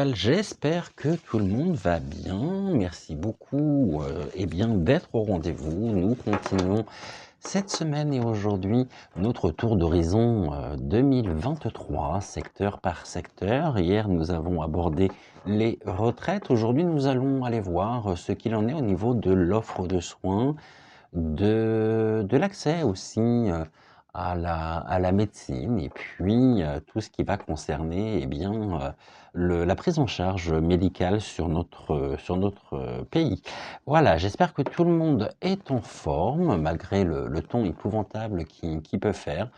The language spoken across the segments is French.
étoiles, j'espère que tout le monde va bien. Merci beaucoup d'être au rendez-vous. Nous continuons cette semaine et aujourd'hui notre tour d'horizon 2023, secteur par secteur. Hier, nous avons abordé les retraites. Aujourd'hui, nous allons aller voir ce qu'il en est au niveau de l'offre de soins, de l'accès aussi à la médecine et puis tout ce qui va concerner la prise en charge médicale sur notre pays. Voilà, j'espère que tout le monde est en forme malgré le temps épouvantable qui peut faire.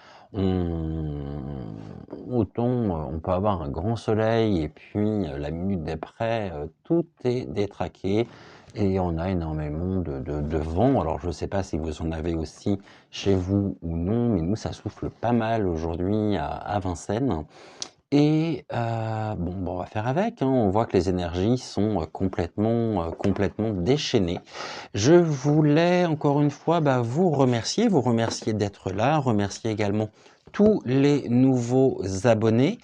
Autant on peut avoir un grand soleil et puis la minute d'après, tout est détraqué. Et on a énormément de vent. Alors, je ne sais pas si vous en avez aussi chez vous ou non, mais nous, ça souffle pas mal aujourd'hui à Vincennes. Et on va faire avec, hein. On voit que les énergies sont complètement déchaînées. Je voulais encore une fois vous remercier d'être là, remercier également tous les nouveaux abonnés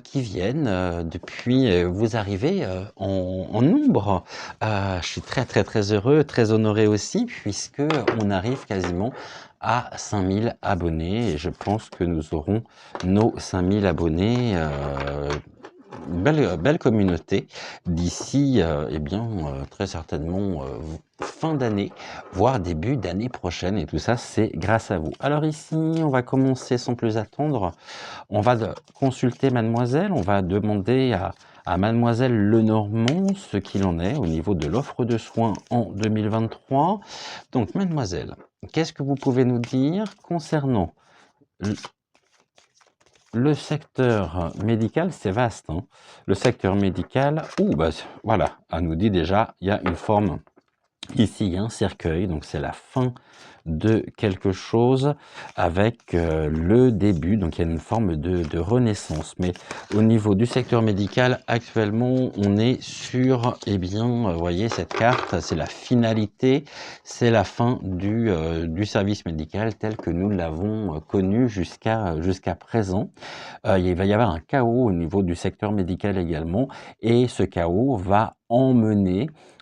qui viennent depuis vous arrivez en nombre. Je suis très heureux, très honoré aussi, puisque on arrive quasiment à 5000 abonnés et je pense que nous aurons nos 5000 abonnés, belle communauté d'ici très certainement fin d'année, voire début d'année prochaine, et tout ça c'est grâce à vous. Alors ici on va commencer sans plus attendre, on va consulter mademoiselle, on va demander à mademoiselle Lenormand ce qu'il en est au niveau de l'offre de soins en 2023. Donc mademoiselle, qu'est-ce que vous pouvez nous dire concernant le secteur médical? C'est vaste, hein. Le secteur médical, voilà, elle nous dit déjà, il y a une forme, ici il y a un cercueil, donc c'est la fin de quelque chose avec le début, donc il y a une forme de renaissance. Mais au niveau du secteur médical, actuellement, on est sur, vous voyez cette carte, c'est la finalité, c'est la fin du service médical tel que nous l'avons connu jusqu'à présent. Il va y avoir un chaos au niveau du secteur médical également, et ce chaos va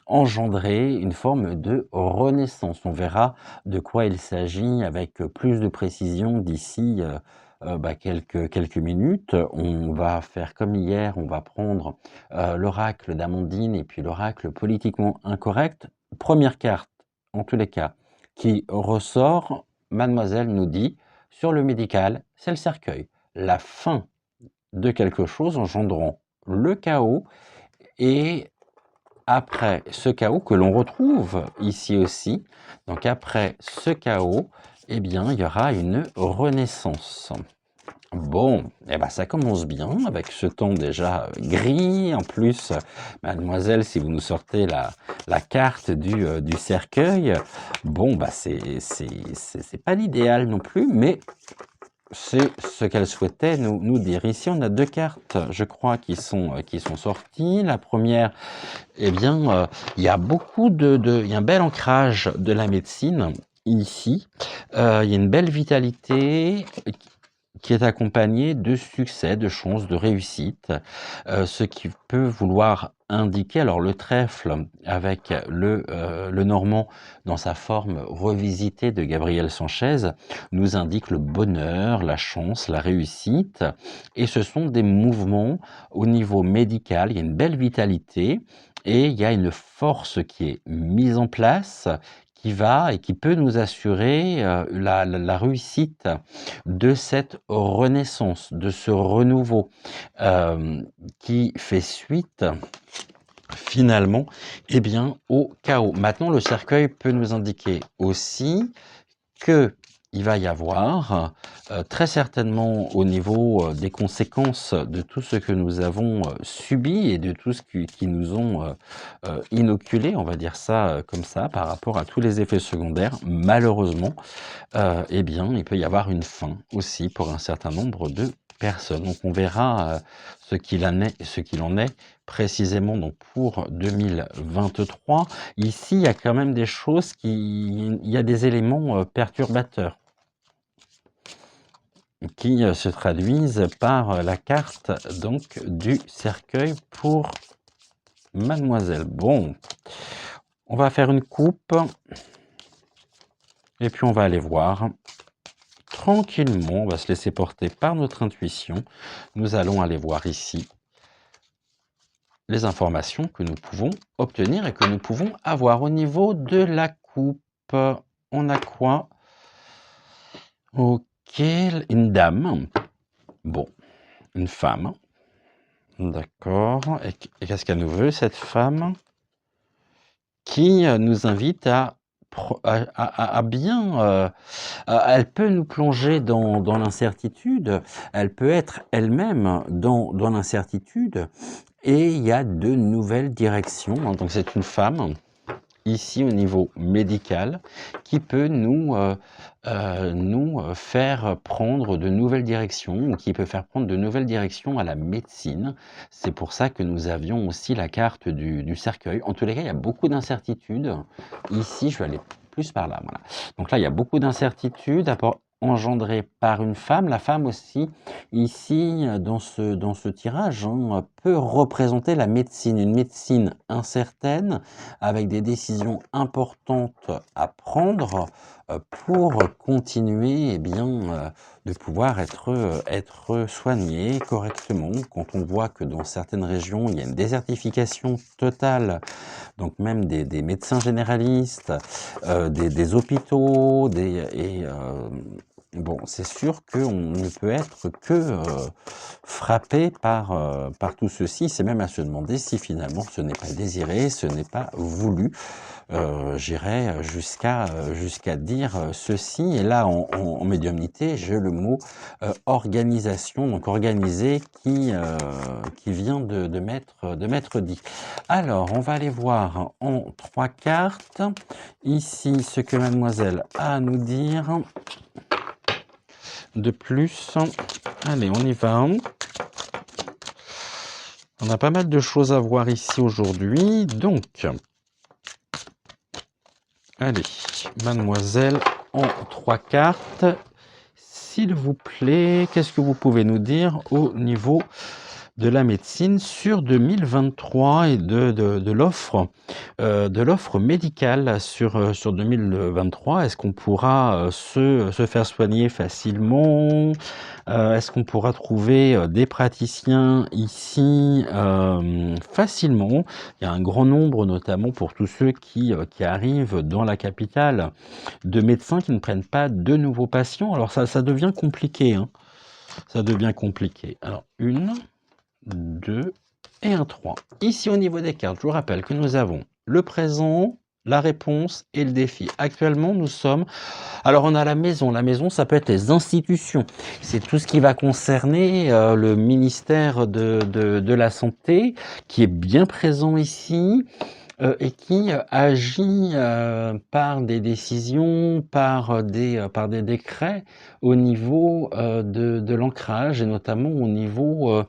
engendrer une forme de renaissance. On verra de quoi il s'agit avec plus de précision d'ici quelques minutes. On va faire comme hier, on va prendre l'oracle d'Amandine et puis l'oracle politiquement incorrect. Première carte, en tous les cas, qui ressort, mademoiselle nous dit, sur le médical, c'est le cercueil. La fin de quelque chose engendrant le chaos, et après ce chaos que l'on retrouve ici aussi, donc après ce chaos, il y aura une renaissance. Bon, ça commence bien avec ce temps déjà gris. En plus, mademoiselle, si vous nous sortez la carte du cercueil, c'est pas l'idéal non plus, mais c'est ce qu'elle souhaitait nous dire. Ici, on a deux cartes, je crois, qui sont sorties. La première, il y a il y a un bel ancrage de la médecine ici. Il y a une belle vitalité qui est accompagnée de succès, de chance, de réussite, ce qui peut vouloir indiquer, alors le trèfle avec le normand dans sa forme revisitée de Gabriel Sanchez nous indique le bonheur, la chance, la réussite, et ce sont des mouvements au niveau médical, il y a une belle vitalité et il y a une force qui est mise en place, qui va et qui peut nous assurer la réussite de cette renaissance, de ce renouveau qui fait suite finalement au chaos. Maintenant, le cercueil peut nous indiquer aussi que il va y avoir très certainement au niveau des conséquences de tout ce que nous avons subi et de tout ce qui nous ont inoculé, on va dire ça comme ça, par rapport à tous les effets secondaires, malheureusement, il peut y avoir une fin aussi pour un certain nombre de personnes. Donc on verra ce qu'il en est précisément donc pour 2023. Ici, il y a quand même des choses il y a des éléments perturbateurs. qui se traduisent par la carte donc du cercueil pour mademoiselle. Bon, on va faire une coupe et puis on va aller voir tranquillement, on va se laisser porter par notre intuition. Nous allons aller voir ici les informations que nous pouvons obtenir et que nous pouvons avoir au niveau de la coupe. On a quoi? Ok, une dame. Bon, une femme. D'accord. Et qu'est-ce qu'elle nous veut, cette femme? Qui nous invite à bien... elle peut nous plonger dans l'incertitude, elle peut être elle-même dans l'incertitude, et il y a de nouvelles directions. Donc c'est une femme, ici au niveau médical, qui peut nous faire prendre de nouvelles directions, ou qui peut faire prendre de nouvelles directions à la médecine. C'est pour ça que nous avions aussi la carte du cercueil. En tous les cas, il y a beaucoup d'incertitudes. Ici, je vais aller plus par là. Voilà. Donc là, il y a beaucoup d'incertitudes engendrées par une femme. La femme aussi, ici, dans ce tirage, peut représenter la médecine. Une médecine incertaine, avec des décisions importantes à prendre pour continuer de pouvoir être soigné correctement. Quand on voit que dans certaines régions, il y a une désertification totale, donc même des médecins généralistes, des hôpitaux, bon, c'est sûr qu'on ne peut être que frappé par tout ceci. C'est même à se demander si finalement ce n'est pas désiré, ce n'est pas voulu. J'irais jusqu'à dire ceci. Et là, en médiumnité, j'ai le mot organisation, donc organisé, qui vient de m'être dit. Alors, on va aller voir en 3 cartes, ici, ce que mademoiselle a à nous dire de plus. Allez, on y va. On a pas mal de choses à voir ici aujourd'hui, donc... Allez, mademoiselle, en 3 cartes, s'il vous plaît, qu'est-ce que vous pouvez nous dire au niveau de la médecine sur 2023 et de l'offre médicale sur 2023? Est-ce qu'on pourra se faire soigner facilement? Est-ce qu'on pourra trouver des praticiens ici facilement? Il y a un grand nombre, notamment pour tous ceux qui arrivent dans la capitale, de médecins qui ne prennent pas de nouveaux patients. Alors ça devient compliqué, hein. Ça devient compliqué. Alors, 1, 2 et un 3. Ici, au niveau des cartes, je vous rappelle que nous avons le présent, la réponse et le défi. Actuellement, nous sommes... Alors, on a la maison. La maison, ça peut être les institutions. C'est tout ce qui va concerner le ministère de la Santé, qui est bien présent ici. Et qui agit par des décisions, par des décrets au niveau de l'ancrage, et notamment au niveau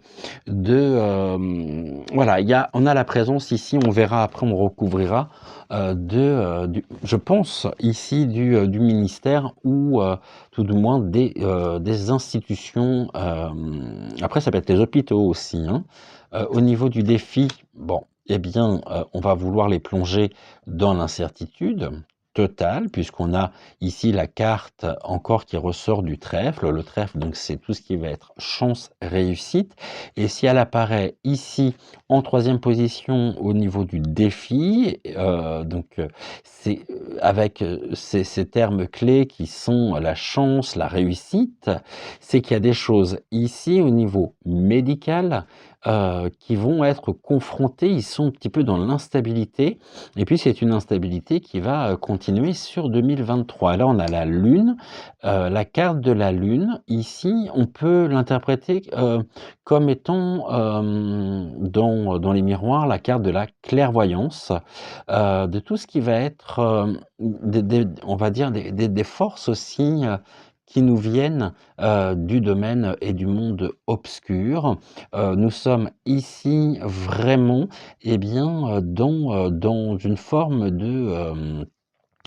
voilà, on a la présence ici, on verra après, on recouvrira je pense ici du ministère, ou tout du moins des institutions. Après, ça peut être les hôpitaux aussi, hein. Au niveau du défi, bon, eh bien, on va vouloir les plonger dans l'incertitude totale, puisqu'on a ici la carte encore qui ressort du trèfle. Le trèfle, donc, c'est tout ce qui va être chance, réussite. Et si elle apparaît ici en 3e position au niveau du défi, c'est avec ces termes clés qui sont la chance, la réussite, c'est qu'il y a des choses ici au niveau médical qui vont être confrontés, ils sont un petit peu dans l'instabilité, et puis c'est une instabilité qui va continuer sur 2023. Là, on a la Lune, la carte de la Lune. Ici, on peut l'interpréter comme étant dans les miroirs la carte de la clairvoyance, de tout ce qui va être, on va dire, des forces aussi qui nous viennent du domaine et du monde obscur. Nous sommes ici vraiment dans une forme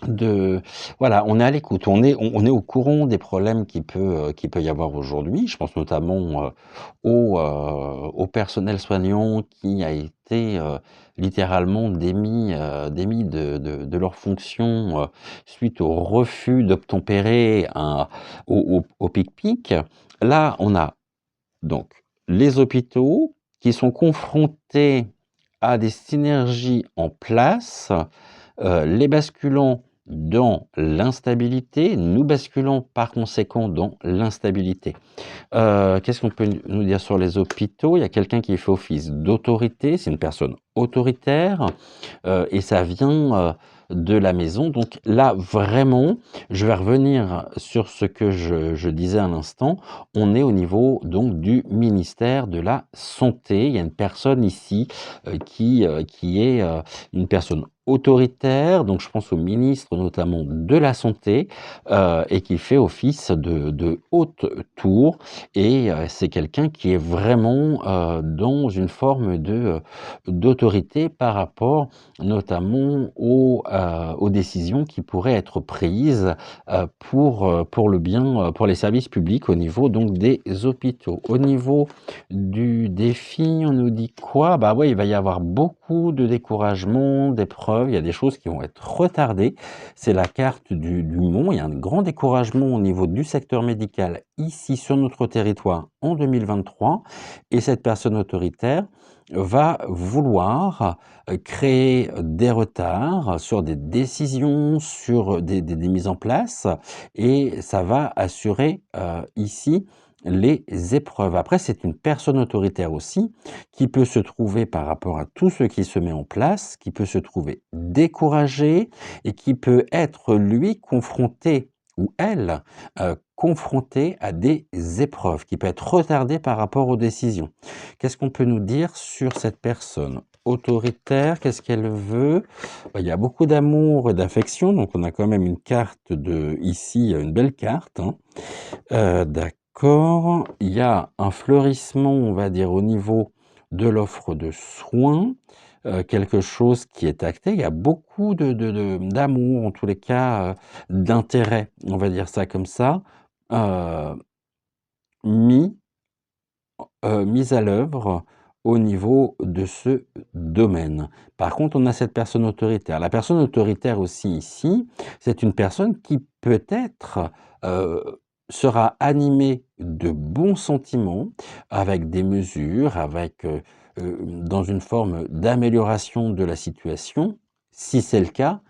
de voilà, on est à l'écoute, on est au courant des problèmes qui peut y avoir aujourd'hui. Je pense notamment, au personnel soignant qui a été, littéralement démis de leurs fonctions, suite au refus d'obtempérer au pic-pic. Là, on a donc les hôpitaux qui sont confrontés à des synergies en place, les basculons dans l'instabilité, nous basculons par conséquent dans l'instabilité. Qu'est-ce qu'on peut nous dire sur les hôpitaux? Il y a quelqu'un qui fait office d'autorité, c'est une personne autoritaire, et ça vient, de la maison. Donc là, vraiment, je vais revenir sur ce que je disais à l'instant. On est au niveau donc du ministère de la santé. Il y a une personne ici, qui est, une personne autoritaire, donc je pense au ministre notamment de la santé, et qui fait office de haute tour et c'est quelqu'un qui est vraiment, dans une forme d'autorité par rapport notamment aux décisions qui pourraient être prises, pour le bien, pour les services publics au niveau donc des hôpitaux. Au niveau du défi, on nous dit quoi? Bah, ouais, il va y avoir beaucoup de découragement, d'épreuves, il y a des choses qui vont être retardées. C'est la carte du Mont, il y a un grand découragement au niveau du secteur médical ici sur notre territoire en 2023 et cette personne autoritaire va vouloir créer des retards sur des décisions, sur des mises en place et ça va assurer ici les épreuves. Après, c'est une personne autoritaire aussi qui peut se trouver par rapport à tout ce qui se met en place, qui peut se trouver découragé et qui peut être lui confronté ou elle confronté à des épreuves, qui peut être retardé par rapport aux décisions. Qu'est-ce qu'on peut nous dire sur cette personne autoritaire? Qu'est-ce qu'elle veut? Bah, il y a beaucoup d'amour et d'affection, donc on a quand même une carte ici, une belle carte, hein. D'accord. Il y a un fleurissement, on va dire, au niveau de l'offre de soins, quelque chose qui est acté. Il y a beaucoup d'amour, en tous les cas, d'intérêt, on va dire ça comme ça, heu, mis mise à l'œuvre au niveau de ce domaine. Par contre, on a cette personne autoritaire. La personne autoritaire aussi ici, c'est une personne qui peut-être sera animée de bons sentiments, avec des mesures, avec dans une forme d'amélioration de la situation. Si c'est le cas,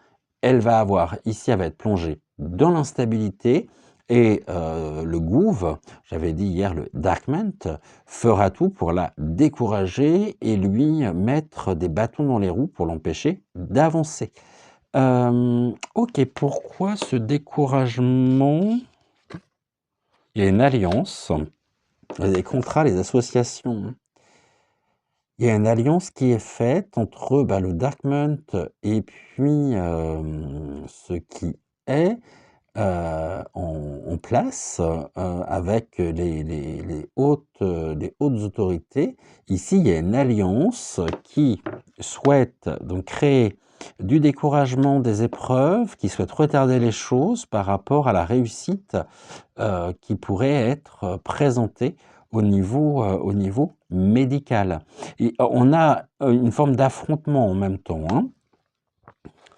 elle va avoir, ici, elle va être plongée dans l'instabilité et le Gouv, j'avais dit hier le Darkment, fera tout pour la décourager et lui mettre des bâtons dans les roues pour l'empêcher d'avancer. Ok, pourquoi ce découragement? Il y a une alliance, les contrats, les associations. Il y a une alliance qui est faite entre le Darkment et puis ce qui est en place, avec les hautes autorités. Ici, il y a une alliance qui souhaite donc créer du découragement des épreuves, qui souhaite retarder les choses par rapport à la réussite, qui pourrait être présentée au niveau médical. Et on a, une forme d'affrontement en même temps, hein.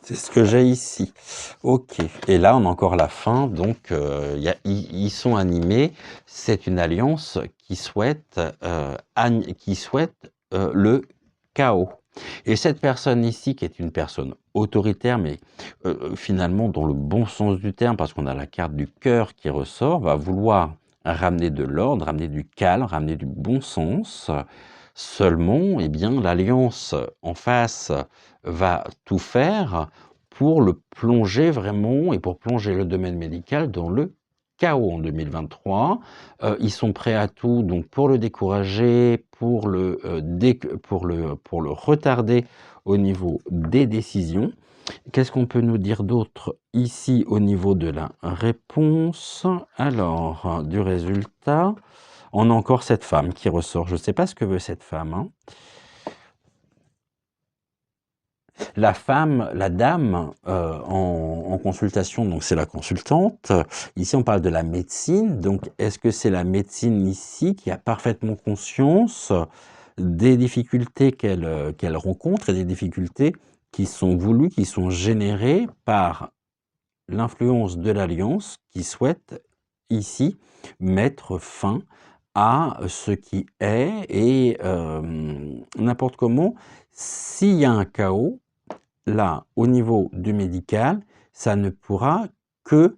C'est ce que j'ai ici. OK et là, on a encore la fin donc ils sont animés. C'est une alliance qui souhaite, le chaos et cette personne ici, qui est une personne autoritaire, mais finalement dans le bon sens du terme, parce qu'on a la carte du cœur qui ressort, va vouloir ramener de l'ordre, ramener du calme, ramener du bon sens. Seulement, eh bien, l'alliance en face va tout faire pour le plonger vraiment et pour plonger le domaine médical dans le chaos en 2023. Ils sont prêts à tout donc pour le décourager, pour le retarder au niveau des décisions. Qu'est-ce qu'on peut nous dire d'autre ici au niveau de la réponse? Alors, du résultat, on a encore cette femme qui ressort. Je ne sais pas ce que veut cette femme, hein. La femme, la dame en consultation, donc c'est la consultante. Ici, on parle de la médecine. Donc, est-ce que c'est la médecine ici qui a parfaitement conscience des difficultés qu'elle rencontre et des difficultés qui sont voulues, qui sont générées par l'influence de l'Alliance qui souhaite ici mettre fin à ce qui est et n'importe comment, s'il y a un chaos, là, au niveau du médical, ça ne pourra que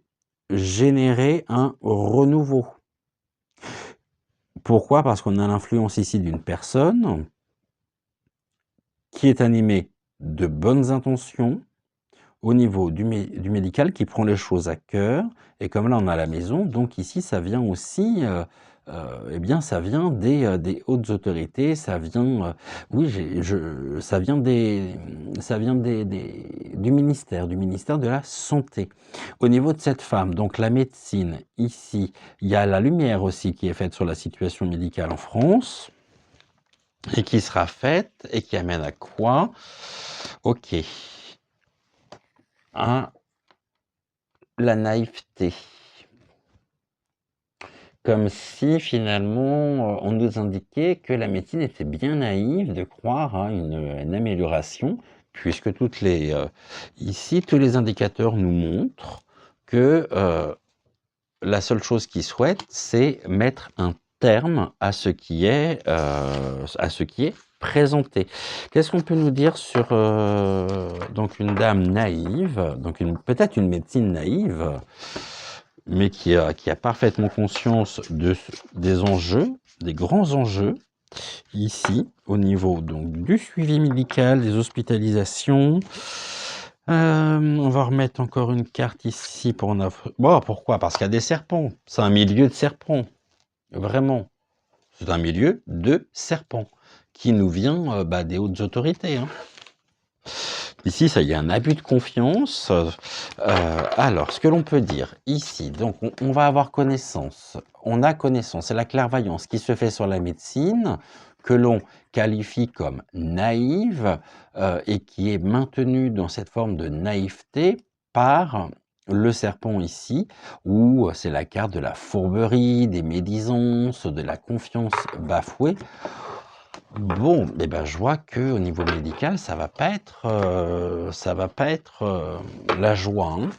générer un renouveau. Pourquoi? Parce qu'on a l'influence ici d'une personne qui est animée de bonnes intentions au niveau du médical, qui prend les choses à cœur. Et comme là, on a la maison, donc ici, ça vient aussi, eh bien, ça vient des hautes autorités, ça vient, oui, ça vient du ministère de la Santé. Au niveau de cette femme, donc la médecine, ici, il y a la lumière aussi qui est faite sur la situation médicale en France, et qui sera faite, et qui amène à quoi? Ok. À la naïveté. Comme si finalement on nous indiquait que la médecine était bien naïve de croire à une amélioration, puisque ici tous les indicateurs nous montrent que la seule chose qu'ils souhaitent, c'est mettre un terme à ce qui est présenté. Qu'est-ce qu'on peut nous dire sur donc une dame naïve, donc peut-être une médecine naïve, mais qui a parfaitement conscience des enjeux, des grands enjeux, ici, au niveau donc du suivi médical, des hospitalisations. On va remettre encore une carte ici pour en offrir. Bon, pourquoi? Parce qu'il y a des serpents. C'est un milieu de serpents. Vraiment. C'est un milieu de serpents qui nous vient des hautes autorités. Hein. Ici, ça y est, un abus de confiance. Alors, ce que l'on peut dire ici, donc on va avoir connaissance. On a connaissance, c'est la clairvoyance qui se fait sur la médecine, que l'on qualifie comme naïve et qui est maintenue dans cette forme de naïveté par le serpent ici, où c'est la carte de la fourberie, des médisances, de la confiance bafouée. Bon, eh ben, je vois qu'au niveau médical, ça va pas être la joie, hein.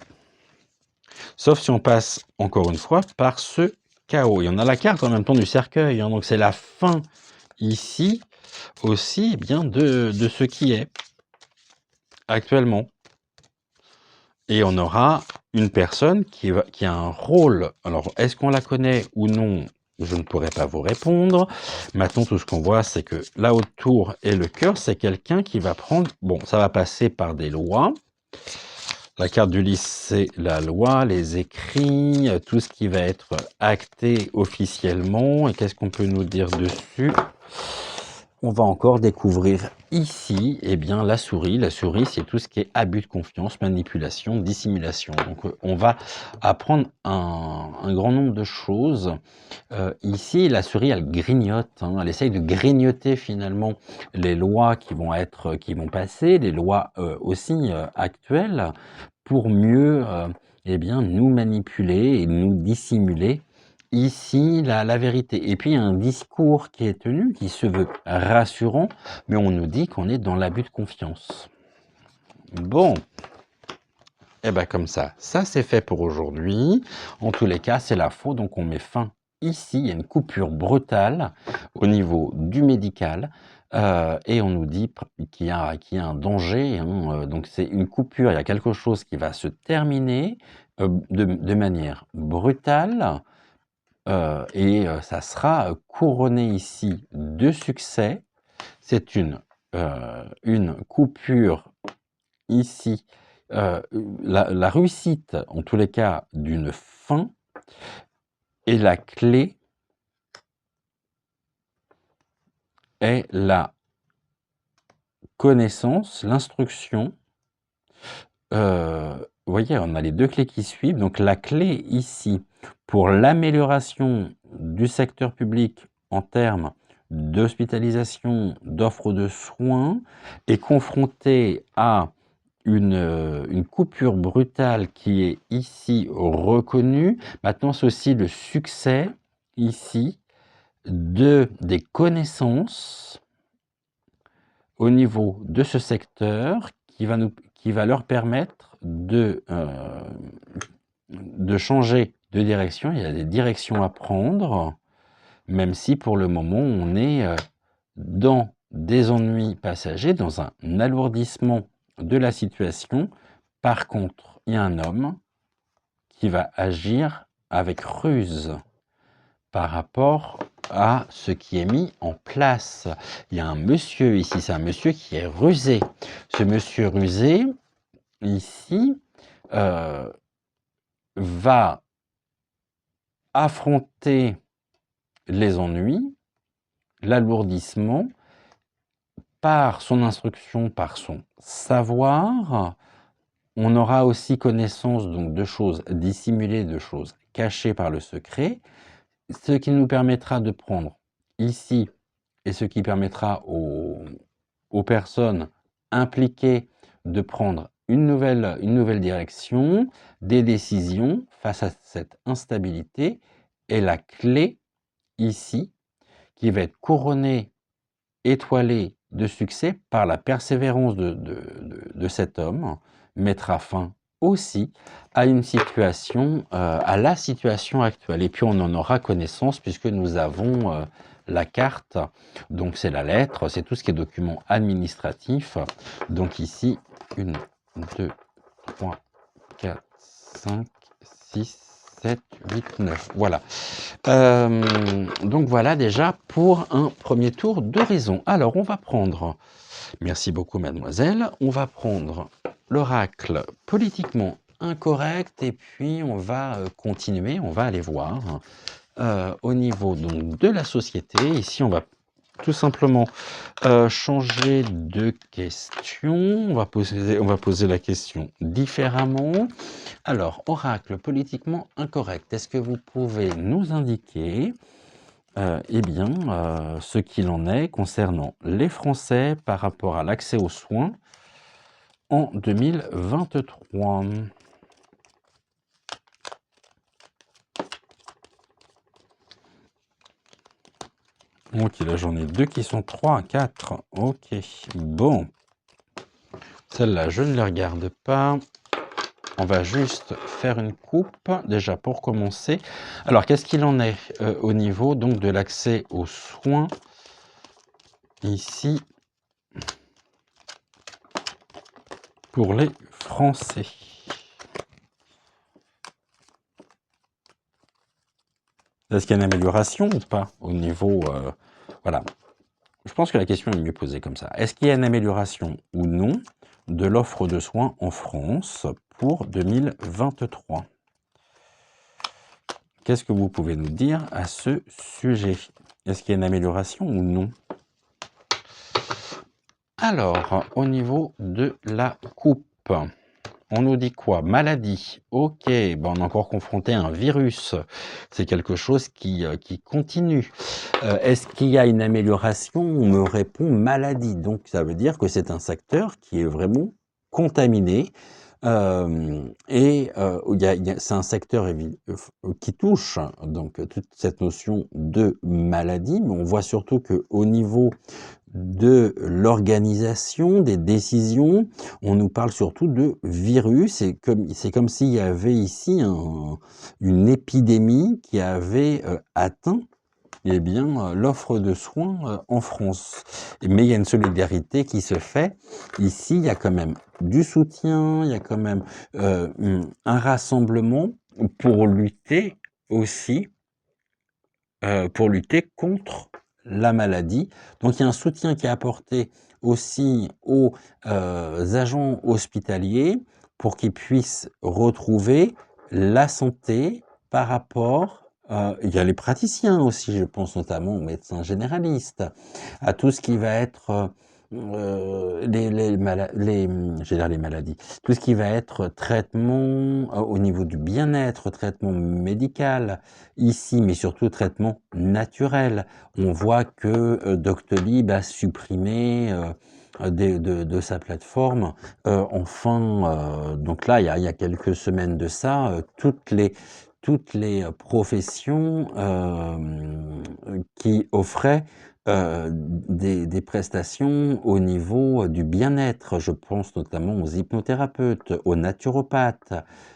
Sauf si on passe, encore une fois, par ce chaos. Et on a la carte en même temps du cercueil, hein, donc c'est la fin ici aussi, eh bien, de ce qui est actuellement. Et on aura une personne qui a un rôle. Alors, est-ce qu'on la connaît ou non? Je ne pourrais pas vous répondre. Maintenant, tout ce qu'on voit, c'est que là autour et le cœur, c'est quelqu'un qui va prendre... Bon, ça va passer par des lois. La carte du lys, c'est la loi, les écrits, tout ce qui va être acté officiellement. Et qu'est-ce qu'on peut nous dire dessus? On va encore découvrir ici, eh bien, la souris. La souris, c'est tout ce qui est abus de confiance, manipulation, dissimulation. Donc, on va apprendre un grand nombre de choses. Ici, la souris, elle grignote. Hein, elle essaye de grignoter finalement les lois qui vont passer, les lois aussi actuelles, pour mieux, eh bien, nous manipuler et nous dissimuler. Ici, la vérité. Et puis, il y a un discours qui est tenu, qui se veut rassurant, mais on nous dit qu'on est dans l'abus de confiance. Bon, et bien comme ça c'est fait pour aujourd'hui. En tous les cas, c'est la faute, donc on met fin ici. Il y a une coupure brutale au niveau du médical. Et on nous dit qu'il y a un danger. Hein, donc c'est une coupure, il y a quelque chose qui va se terminer de manière brutale. Et ça sera couronné ici de succès. C'est une coupure ici, la réussite, en tous les cas, d'une fin. Et la clé est la connaissance, l'instruction. Vous voyez, on a les deux clés qui suivent. Donc la clé ici, pour l'amélioration du secteur public en termes d'hospitalisation, d'offres de soins, est confronté à une coupure brutale qui est ici reconnue. Maintenant, c'est aussi le succès, ici, des connaissances au niveau de ce secteur qui va leur permettre de changer de direction. Il y a des directions à prendre, même si pour le moment, on est dans des ennuis passagers, dans un alourdissement de la situation. Par contre, il y a un homme qui va agir avec ruse par rapport à ce qui est mis en place. Il y a un monsieur ici, c'est un monsieur qui est rusé. Ce monsieur rusé, ici, va affronter les ennuis, l'alourdissement, par son instruction, par son savoir. On aura aussi connaissance donc de choses dissimulées, de choses cachées par le secret, ce qui nous permettra de prendre ici, et ce qui permettra aux personnes impliquées de prendre une nouvelle direction, des décisions face à cette instabilité, et la clé ici, qui va être couronnée, étoilée de succès par la persévérance de cet homme, mettra fin aussi à une situation, à la situation actuelle. Et puis on en aura connaissance puisque nous avons la carte, donc c'est la lettre, c'est tout ce qui est document administratif. Donc ici, 1, 2, 3, 4, 5, 6, 7, 8, 9. Voilà. Donc voilà déjà pour un premier tour d'horizon. Alors on va prendre, merci beaucoup mademoiselle, on va prendre l'oracle politiquement incorrect et puis on va continuer, on va aller voir au niveau donc de la société. Ici on va tout simplement changer de question, on va poser la question différemment. Alors, oracle politiquement incorrect, est-ce que vous pouvez nous indiquer ce qu'il en est concernant les Français par rapport à l'accès aux soins en 2023? Ok, là j'en ai deux qui sont 3, 4. Ok, bon. Celle-là, je ne les regarde pas. On va juste faire une coupe, déjà pour commencer. Alors, qu'est-ce qu'il en est au niveau donc de l'accès aux soins ici pour les Français? Est-ce qu'il y a une amélioration ou pas au niveau... voilà. Je pense que la question est mieux posée comme ça. Est-ce qu'il y a une amélioration ou non de l'offre de soins en France pour 2023? Qu'est-ce que vous pouvez nous dire à ce sujet? Est-ce qu'il y a une amélioration ou non? Alors, au niveau de la coupe, on nous dit quoi? Maladie. Ok, ben on est encore confronté à un virus. C'est quelque chose qui continue. Est-ce qu'il y a une amélioration? On me répond maladie. Donc, ça veut dire que c'est un secteur qui est vraiment contaminé. C'est un secteur qui touche donc toute cette notion de maladie, mais on voit surtout qu'au niveau de l'organisation, des décisions, on nous parle surtout de virus. C'est comme s'il y avait ici une épidémie qui avait atteint l'offre de soins en France. Mais il y a une solidarité qui se fait. Ici, il y a quand même du soutien, il y a quand même un rassemblement pour lutter aussi, pour lutter contre la maladie. Donc il y a un soutien qui est apporté aussi aux agents hospitaliers pour qu'ils puissent retrouver la santé par rapport il y a les praticiens aussi, je pense notamment aux médecins généralistes, à tout ce qui va être je vais dire les maladies, tout ce qui va être traitement au niveau du bien-être, traitement médical ici, mais surtout traitement naturel. On voit que Doctolib a supprimé de sa plateforme, donc là, il y a quelques semaines de ça, toutes les professions qui offraient des prestations au niveau du bien-être. Je pense notamment aux hypnothérapeutes, aux naturopathes.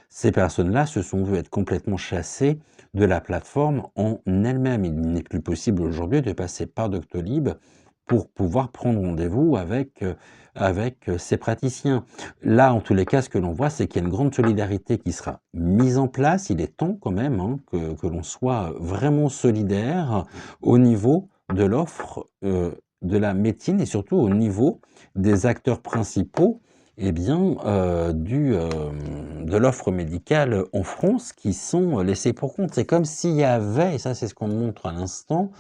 Ces personnes-là se sont vues être complètement chassées de la plateforme en elle-même. Il n'est plus possible aujourd'hui de passer par Doctolib pour pouvoir prendre rendez-vous avec ces praticiens. Là, en tous les cas, ce que l'on voit, c'est qu'il y a une grande solidarité qui sera mise en place. Il est temps quand même que l'on soit vraiment solidaire au niveau de l'offre de la médecine et surtout au niveau des acteurs principaux de l'offre médicale en France qui sont laissés pour compte. C'est comme s'il y avait, et ça c'est ce qu'on montre à l'instant,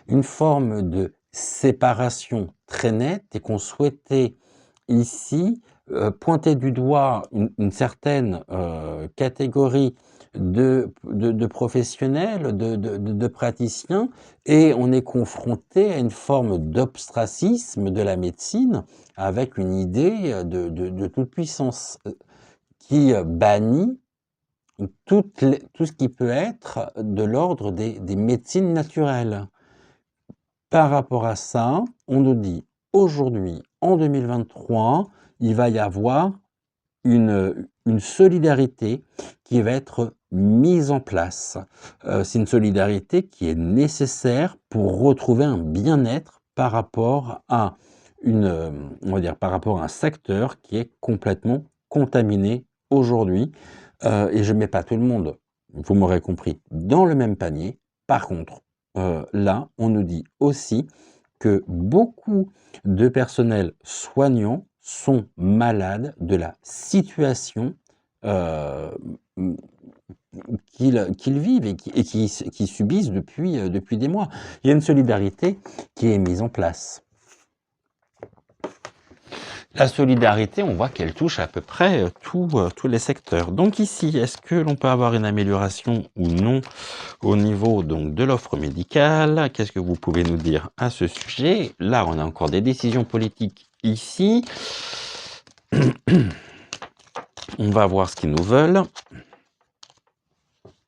une forme de séparation très nette et qu'on souhaitait ici pointer du doigt une certaine catégorie de professionnels, de praticiens, et on est confronté à une forme d'ostracisme de la médecine avec une idée de toute puissance qui bannit tout ce qui peut être de l'ordre des médecines naturelles. Par rapport à ça, on nous dit aujourd'hui, en 2023, il va y avoir une solidarité qui va être mise en place. C'est une solidarité qui est nécessaire pour retrouver un bien-être par rapport à on va dire, par rapport à un secteur qui est complètement contaminé aujourd'hui. Et je ne mets pas tout le monde, vous m'aurez compris, dans le même panier. Par contre, là, on nous dit aussi que beaucoup de personnels soignants sont malades de la situation qu'ils vivent et qui subissent depuis des mois. Il y a une solidarité qui est mise en place. La solidarité, on voit qu'elle touche à peu près tous les secteurs. Donc ici, est-ce que l'on peut avoir une amélioration ou non au niveau donc de l'offre médicale? Qu'est-ce que vous pouvez nous dire à ce sujet? Là, on a encore des décisions politiques ici. On va voir ce qu'ils nous veulent,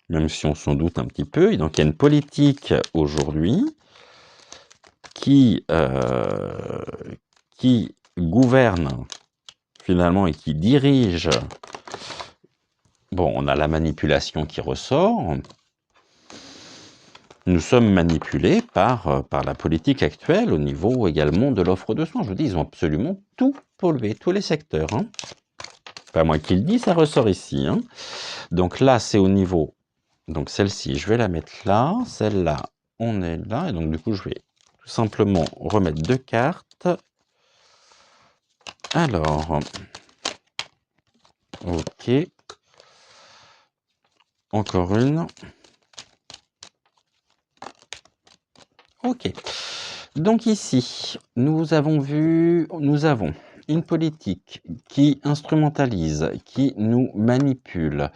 même si on s'en doute un petit peu. Et donc, il y a une politique aujourd'hui qui gouverne finalement et qui dirige. Bon, on a la manipulation qui ressort. Nous sommes manipulés par la politique actuelle au niveau également de l'offre de soins. Je vous dis, ils ont absolument tout pollué, tous les secteurs. Pas moi qui le dis, ça ressort ici. Donc là, c'est au niveau. Donc celle-ci, je vais la mettre là. Celle-là, on est là. Et donc du coup, je vais tout simplement remettre 2 cartes. Alors, ok. Encore une. Ok. Donc ici, nous avons une politique qui instrumentalise, qui nous manipule,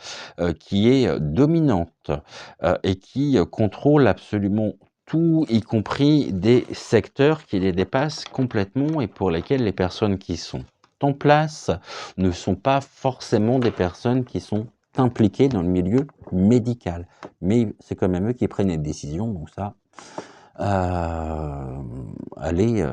qui est dominante et qui contrôle absolument tout, y compris des secteurs qui les dépassent complètement et pour lesquels les personnes qui sont en place ne sont pas forcément des personnes qui sont impliquées dans le milieu médical. Mais c'est quand même eux qui prennent les décisions, donc ça, allez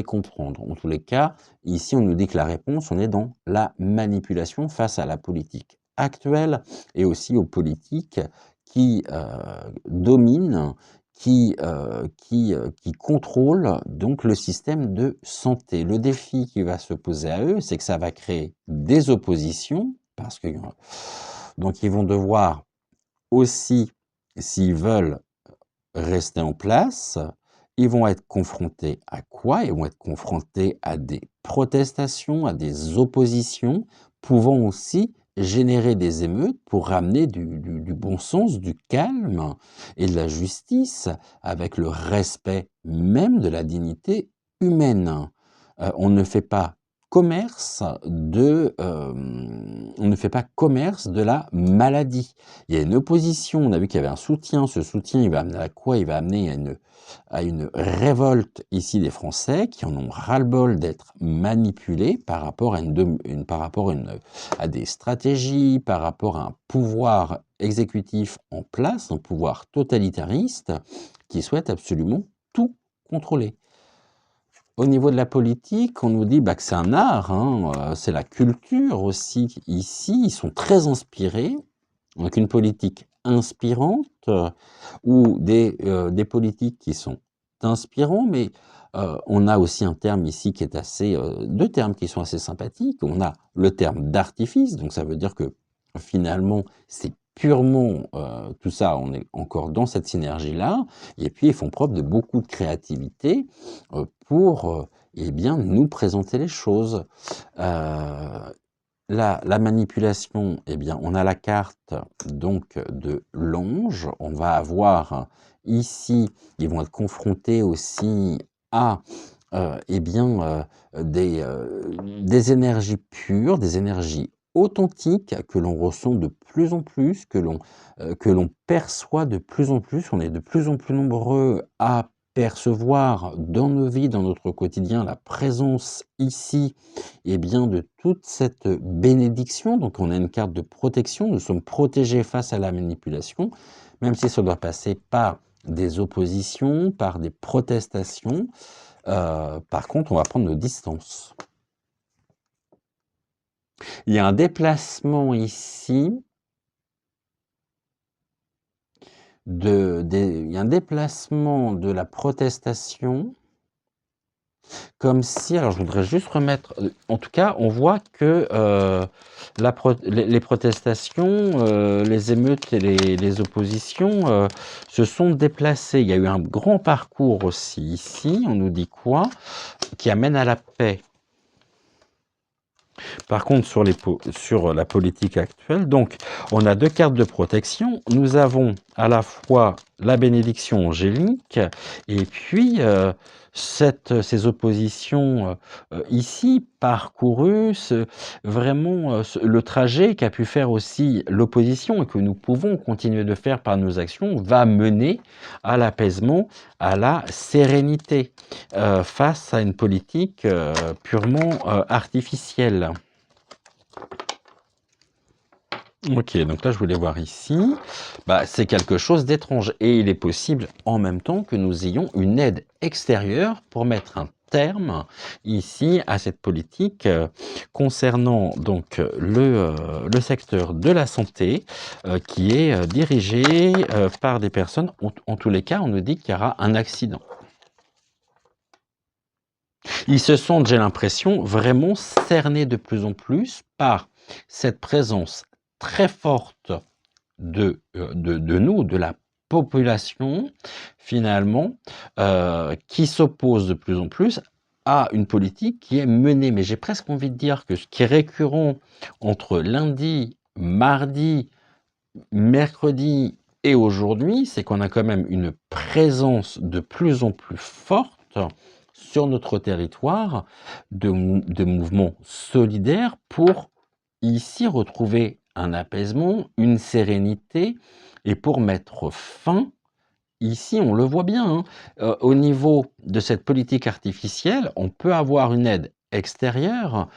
comprendre. En tous les cas, ici, on nous dit que la réponse, on est dans la manipulation face à la politique actuelle et aussi aux politiques qui dominent, qui contrôlent donc le système de santé. Le défi qui va se poser à eux, c'est que ça va créer des oppositions, parce que donc ils vont devoir aussi, s'ils veulent rester en place, ils vont être confrontés à quoi? Ils vont être confrontés à des protestations, à des oppositions, pouvant aussi générer des émeutes pour ramener du bon sens, du calme et de la justice, avec le respect même de la dignité humaine. On ne fait pas commerce de, la maladie. Il y a une opposition, on a vu qu'il y avait un soutien. Ce soutien, il va amener à quoi? Il va amener à une révolte ici des Français qui en ont ras-le-bol d'être manipulés par rapport à des stratégies, par rapport à un pouvoir exécutif en place, un pouvoir totalitariste qui souhaite absolument tout contrôler. Au niveau de la politique, on nous dit que c'est un art, hein, c'est la culture aussi. Ici, ils sont très inspirés, donc une politique inspirante ou des politiques qui sont inspirants, mais on a aussi un terme ici qui est deux termes qui sont assez sympathiques. On a le terme d'artifice, donc ça veut dire que finalement, c'est purement tout ça, on est encore dans cette synergie-là, et puis ils font preuve de beaucoup de créativité pour eh bien, nous présenter les choses. La manipulation, eh bien, on a la carte donc de l'ange. On va avoir ici, ils vont être confrontés aussi à eh bien, des énergies pures, des énergies authentiques que l'on ressent de plus en plus, que l'on perçoit de plus en plus. On est de plus en plus nombreux à percevoir dans nos vies, dans notre quotidien, la présence ici eh bien, de toute cette bénédiction. Donc on a une carte de protection, nous sommes protégés face à la manipulation, même si ça doit passer par des oppositions, par des protestations. Par contre, on va prendre nos distances. Il y a un déplacement ici, il y a un déplacement de la protestation, comme si, alors je voudrais juste remettre, en tout cas, on voit que les protestations, les émeutes et les oppositions se sont déplacées. Il y a eu un grand parcours aussi ici, on nous dit quoi? Qui amène à la paix. Par contre, sur la politique actuelle, donc, on a deux cartes de protection. Nous avons à la fois la bénédiction angélique et puis ces oppositions ici parcourues, vraiment le trajet qu'a pu faire aussi l'opposition et que nous pouvons continuer de faire par nos actions va mener à l'apaisement, à la sérénité face à une politique purement artificielle. Ok, donc là je voulais voir ici, c'est quelque chose d'étrange et il est possible en même temps que nous ayons une aide extérieure pour mettre un terme ici à cette politique concernant donc le secteur de la santé qui est dirigé par des personnes, en tous les cas on nous dit qu'il y aura un accident. Ils se sont, j'ai l'impression, vraiment cernés de plus en plus par cette présence très forte de nous, de la population, finalement, qui s'oppose de plus en plus à une politique qui est menée. Mais j'ai presque envie de dire que ce qui est récurrent entre lundi, mardi, mercredi et aujourd'hui, c'est qu'on a quand même une présence de plus en plus forte sur notre territoire de mouvements solidaires pour ici retrouver un apaisement, une sérénité et pour mettre fin, ici on le voit bien, au niveau de cette politique artificielle, on peut avoir une aide extérieure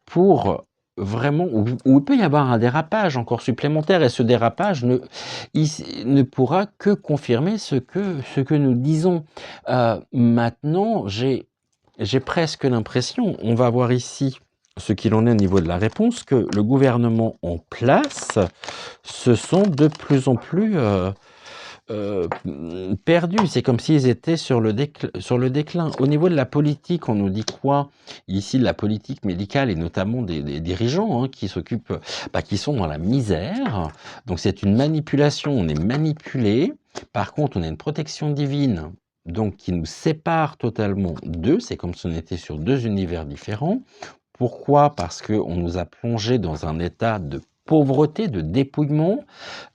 pour vraiment, où il peut y avoir un dérapage encore supplémentaire et ce dérapage ne pourra que confirmer ce que nous disons. Maintenant, j'ai presque l'impression, on va voir ici ce qu'il en est au niveau de la réponse, que le gouvernement en place se sont de plus en plus perdus. C'est comme s'ils étaient sur le déclin. Au niveau de la politique, on nous dit quoi? Ici, de la politique médicale et notamment des dirigeants qui s'occupent, qui sont dans la misère. Donc c'est une manipulation, on est manipulé. Par contre, on a une protection divine donc qui nous sépare totalement d'eux. C'est comme si on était sur deux univers différents. Pourquoi? Parce qu'on nous a plongé dans un état de pauvreté, de dépouillement.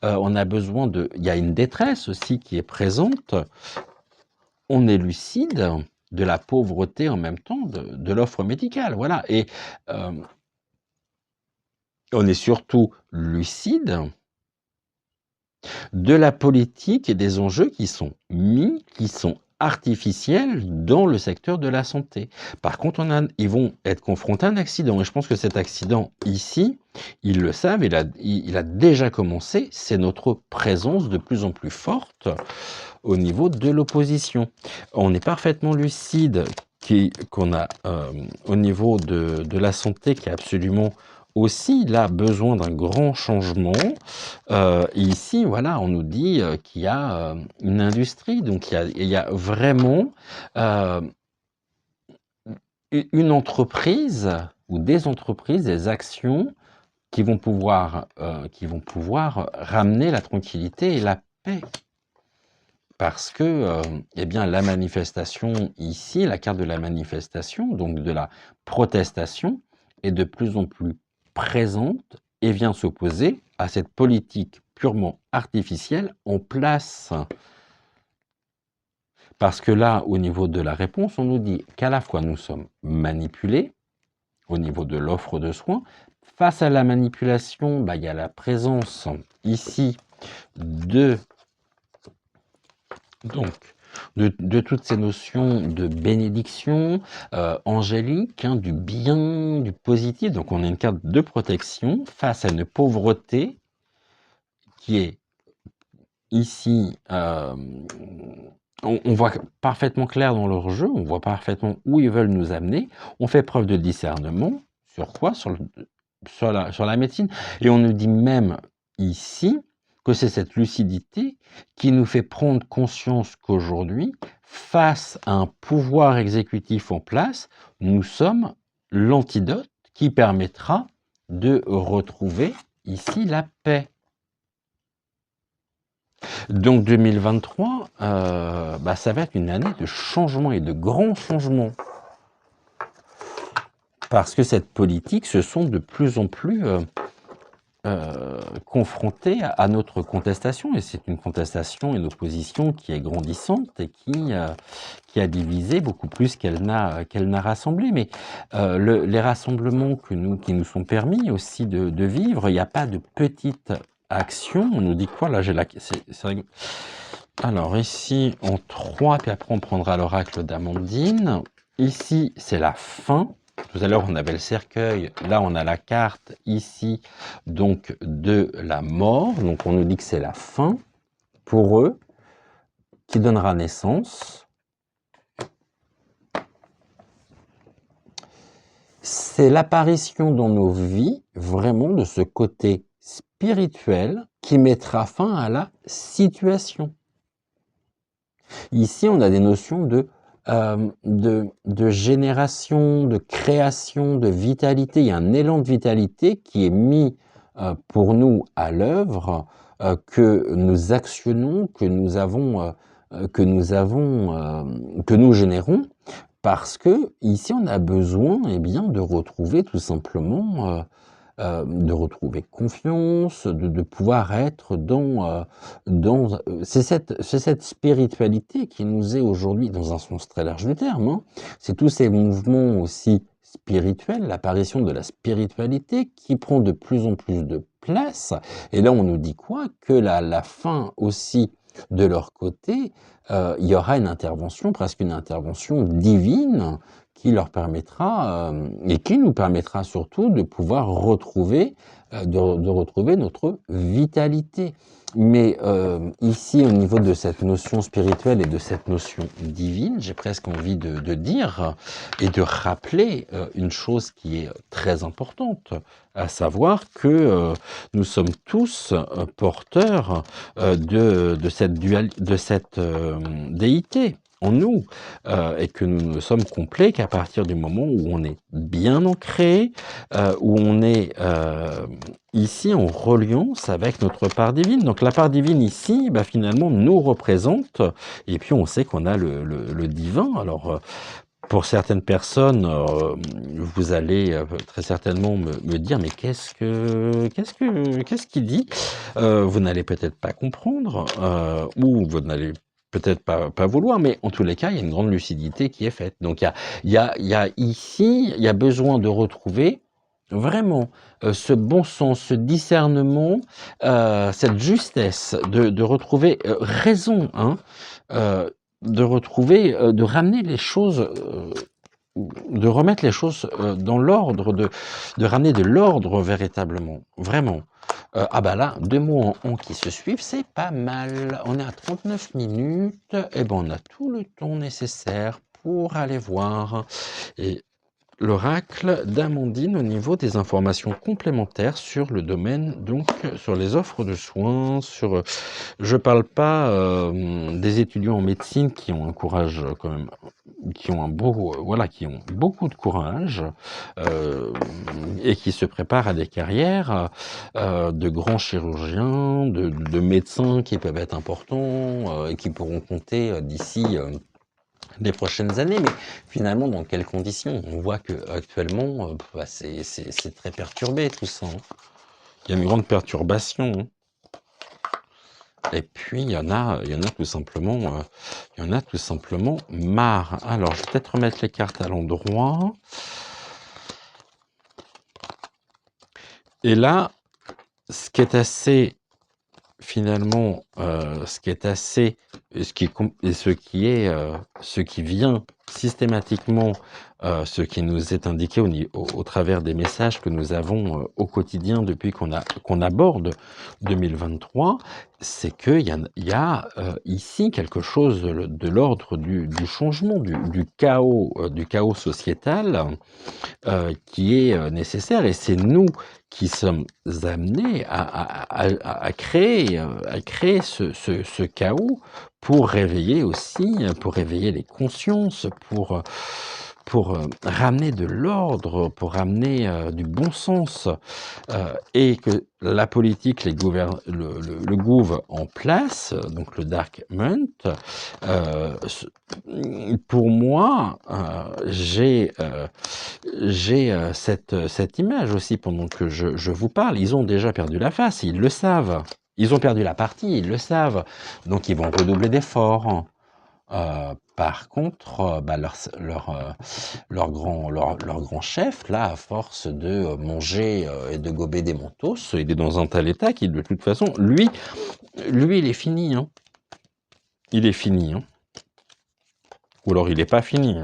On a besoin il y a une détresse aussi qui est présente. On est lucide, de la pauvreté en même temps de l'offre médicale. Voilà. Et on est surtout lucide de la politique et des enjeux qui sont qui sont artificiels dans le secteur de la santé. Par contre, ils vont être confrontés à un accident. Et je pense que cet accident, ici, ils le savent, il a déjà commencé. C'est notre présence de plus en plus forte au niveau de l'opposition. On est parfaitement lucide qu'on a au niveau de la santé qui est absolument aussi là besoin d'un grand changement. Et ici, voilà, on nous dit qu'il y a une industrie, donc il y a vraiment une entreprise ou des entreprises, des actions qui vont pouvoir ramener la tranquillité et la paix. Parce que, eh bien, la manifestation ici, la carte de la manifestation, donc de la protestation, est de plus en plus présente et vient s'opposer à cette politique purement artificielle en place. Parce que là, au niveau de la réponse, on nous dit qu'à la fois nous sommes manipulés au niveau de l'offre de soins. Face à la manipulation, il y a la présence ici de toutes ces notions de bénédiction angélique, du bien, du positif. Donc on a une carte de protection face à une pauvreté qui est ici, on voit parfaitement clair dans leur jeu, on voit parfaitement où ils veulent nous amener. On fait preuve de discernement. Sur quoi? Sur la médecine. Et on nous dit même ici que c'est cette lucidité qui nous fait prendre conscience qu'aujourd'hui, face à un pouvoir exécutif en place, nous sommes l'antidote qui permettra de retrouver ici la paix. Donc 2023, ça va être une année de changement et de grands changements. Parce que cette politique se sont de plus en plus confrontés à notre contestation, et c'est une contestation et une opposition qui est grandissante et qui a divisé beaucoup plus qu'elle n'a rassemblé. Mais les rassemblements qui nous sont permis aussi de vivre, il n'y a pas de petites actions. On nous dit quoi là? Alors ici en 3, puis après on prendra l'oracle d'Amandine. Ici c'est la fin. Tout à l'heure, on avait le cercueil. Là, on a la carte ici, donc de la mort. Donc, on nous dit que c'est la fin pour eux qui donnera naissance. C'est l'apparition dans nos vies, vraiment, de ce côté spirituel qui mettra fin à la situation. Ici, on a des notions de génération, de création, de vitalité. Il y a un élan de vitalité qui est mis pour nous à l'œuvre, que nous actionnons, que nous générons, parce que ici on a besoin de retrouver tout simplement de retrouver confiance, de pouvoir être c'est cette spiritualité qui nous est aujourd'hui, dans un sens très large du terme, c'est tous ces mouvements aussi spirituels, l'apparition de la spiritualité qui prend de plus en plus de place. Et là, on nous dit quoi? Que la fin aussi de leur côté, il y aura une intervention, presque une intervention divine, qui leur permettra, et qui nous permettra surtout de pouvoir retrouver, retrouver notre vitalité. Mais ici, au niveau de cette notion spirituelle et de cette notion divine, j'ai presque envie de dire et de rappeler une chose qui est très importante, à savoir que nous sommes tous porteurs de cette déité en nous, et que nous ne sommes complets qu'à partir du moment où on est bien ancré, où on est ici en reliance avec notre part divine. Donc la part divine ici, finalement, nous représente, et puis on sait qu'on a le divin. Alors pour certaines personnes, vous allez très certainement me dire, mais qu'est-ce qu'il dit? Vous n'allez peut-être pas comprendre, ou vous n'allez peut-être pas vouloir, mais en tous les cas, il y a une grande lucidité qui est faite. Donc il y a ici, il y a besoin de retrouver vraiment ce bon sens, ce discernement, cette justesse, de retrouver raison, hein, de retrouver, de ramener les choses, de remettre les choses dans l'ordre, de ramener de l'ordre véritablement, vraiment. Ah bah là, 2 mots en on qui se suivent, c'est pas mal. On est à 39 minutes, et ben on a tout le temps nécessaire pour aller voir et l'oracle d'Amandine au niveau des informations complémentaires sur le domaine, donc sur les offres de soins, sur je parle pas des étudiants en médecine qui ont un courage quand même, qui ont un beau, voilà, qui ont beaucoup de courage et qui se préparent à des carrières de grands chirurgiens, de médecins qui peuvent être importants et qui pourront compter d'ici les prochaines années, mais finalement dans quelles conditions? On voit que actuellement c'est très perturbé tout ça, hein. Il y a une grande perturbation, hein. Et puis il y en a tout simplement marre. Alors je vais peut-être remettre les cartes à l'endroit. Et là, ce qui est assez finalement, ce qui est assez, ce qui vient systématiquement, ce qui nous est indiqué au travers des messages que nous avons au quotidien depuis qu'on aborde 2023, c'est qu'il y a ici quelque chose de l'ordre du changement, du chaos sociétal qui est nécessaire, et c'est nous qui sommes amenés à créer ce chaos pour réveiller aussi, pour réveiller les consciences, pour ramener de l'ordre, pour ramener du bon sens, et que la politique, le gouv en place, donc le Dark Month, pour moi, j'ai cette image aussi pendant que je vous parle. Ils ont déjà perdu la face, ils le savent. Ils ont perdu la partie, ils le savent. Donc ils vont redoubler d'efforts. Par contre, leur grand chef, là, à force de manger et de gober des mentos, il est dans un tel état qu'il, de toute façon, lui, il est fini, hein. Il est fini, hein. Ou alors il n'est pas fini,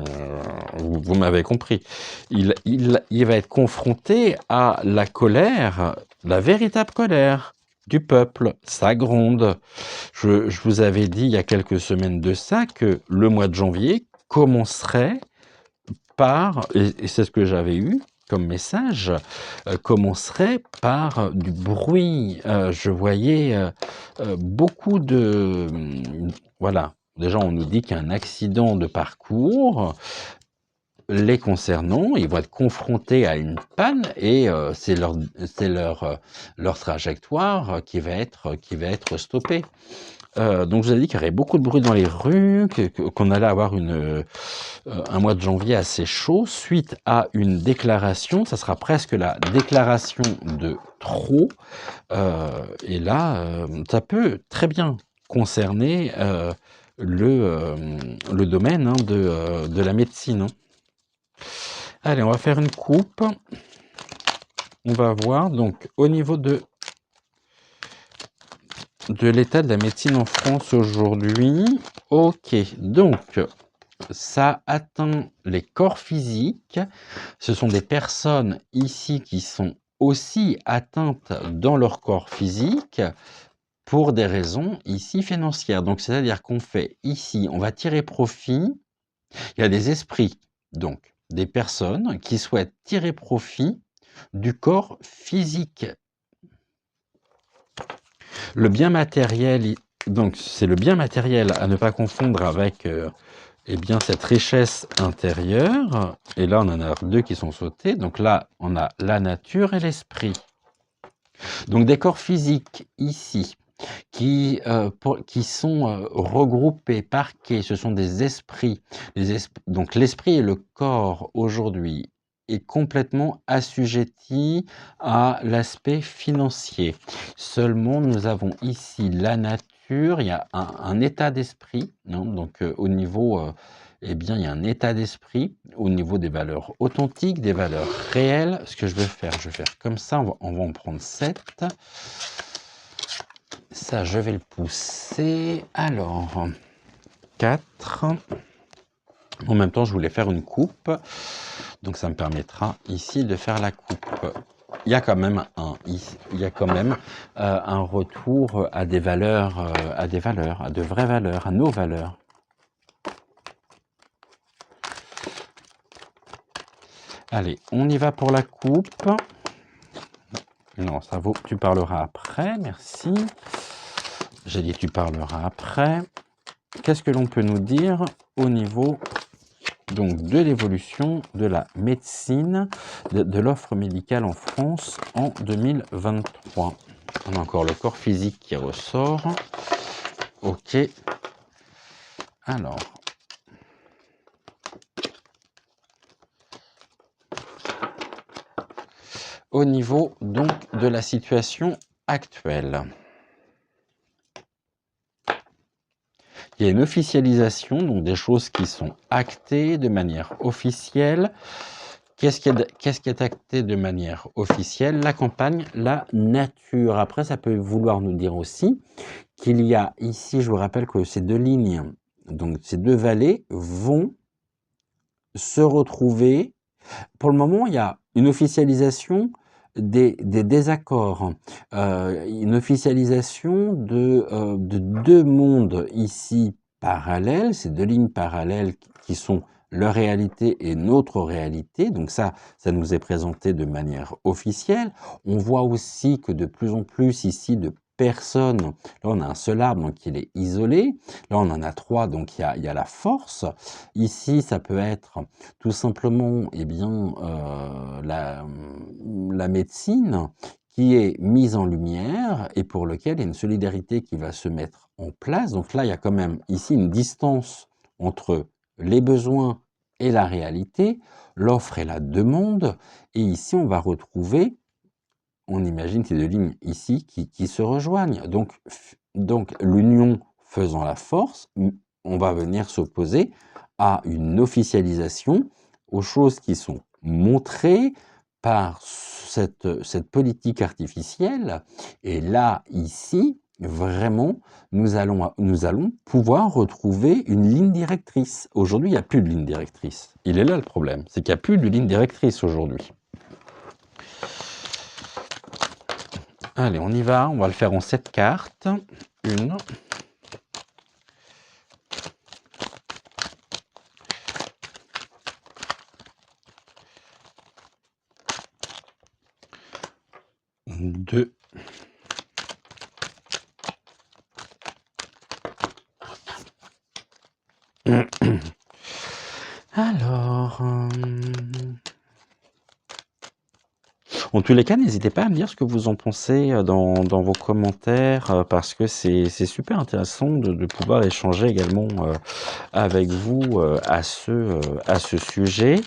vous m'avez compris. Il va être confronté à la colère, la véritable colère du peuple, ça gronde. Je vous avais dit il y a quelques semaines de ça que le mois de janvier commencerait par, et c'est ce que j'avais eu comme message, commencerait par du bruit. Je voyais beaucoup de... voilà. Déjà, on nous dit qu'un accident de parcours les concernant, ils vont être confrontés à une panne et c'est leur trajectoire qui va être stoppée. Donc je vous ai dit qu'il y aurait beaucoup de bruit dans les rues, qu'on allait avoir un mois de janvier assez chaud, suite à une déclaration, ça sera presque la déclaration de trop, et là, ça peut très bien concerner le domaine de la médecine, hein. Allez, on va faire une coupe. On va voir, donc, au niveau de l'état de la médecine en France aujourd'hui. Ok, donc, ça atteint les corps physiques. Ce sont des personnes ici qui sont aussi atteintes dans leur corps physique pour des raisons ici financières. Donc, c'est-à-dire qu'on fait ici, on va tirer profit. Il y a des esprits, donc, des personnes qui souhaitent tirer profit du corps physique. Le bien matériel, donc c'est le bien matériel à ne pas confondre avec eh bien, cette richesse intérieure. Et là, on en a deux qui sont sautés. Donc là, on a la nature et l'esprit. Donc des corps physiques ici, qui sont regroupés, parqués, ce sont des esprits. Donc l'esprit et le corps aujourd'hui est complètement assujetti à l'aspect financier. Seulement, nous avons ici la nature nature, il y a un état d'esprit, hein, donc au niveau, eh bien, il y a un état d'esprit, au niveau des valeurs authentiques, des valeurs réelles. Ce que je vais faire comme ça, on va en prendre 7. Ça, je vais le pousser. Alors, 4. En même temps, je voulais faire une coupe, donc ça me permettra ici de faire la coupe. Il y a quand même un retour à des valeurs, à de vraies valeurs, à nos valeurs. Allez, on y va pour la coupe. Non, ça vaut, tu parleras après, merci. J'ai dit tu parleras après. Qu'est-ce que l'on peut nous dire au niveau donc de l'évolution de la médecine, de l'offre médicale en France en 2023? On a encore le corps physique qui ressort. Ok. Alors. Au niveau donc de la situation actuelle. Il y a une officialisation, donc des choses qui sont actées de manière officielle. Qu'est-ce qui est acté de manière officielle? La campagne, la nature. Après, ça peut vouloir nous dire aussi qu'il y a ici, je vous rappelle que ces deux lignes, donc ces deux vallées vont se retrouver. Pour le moment, il y a une officialisation des désaccords, une officialisation de deux mondes ici parallèles, ces deux lignes parallèles qui sont leur réalité et notre réalité. Donc ça nous est présenté de manière officielle. On voit aussi que de plus en plus ici de personnes, là on a un seul arbre donc il est isolé, là on en a 3 donc il y a la force. Ici ça peut être tout simplement eh bien, la médecine qui est mise en lumière et pour lequel il y a une solidarité qui va se mettre en place. Donc là, il y a quand même ici une distance entre les besoins et la réalité, l'offre et la demande. Et ici, on va retrouver, on imagine ces deux lignes ici qui se rejoignent. Donc l'union faisant la force, on va venir s'opposer à une officialisation, aux choses qui sont montrées par cette politique artificielle. Et là, ici, vraiment, nous allons pouvoir retrouver une ligne directrice. Aujourd'hui, il n'y a plus de ligne directrice. Il est là le problème, c'est qu'il n'y a plus de ligne directrice aujourd'hui. Allez, on y va, on va le faire en 7 cartes. 1, 2, alors, en tous les cas, n'hésitez pas à me dire ce que vous en pensez dans vos commentaires, parce que c'est super intéressant de pouvoir échanger également avec vous à ce sujet.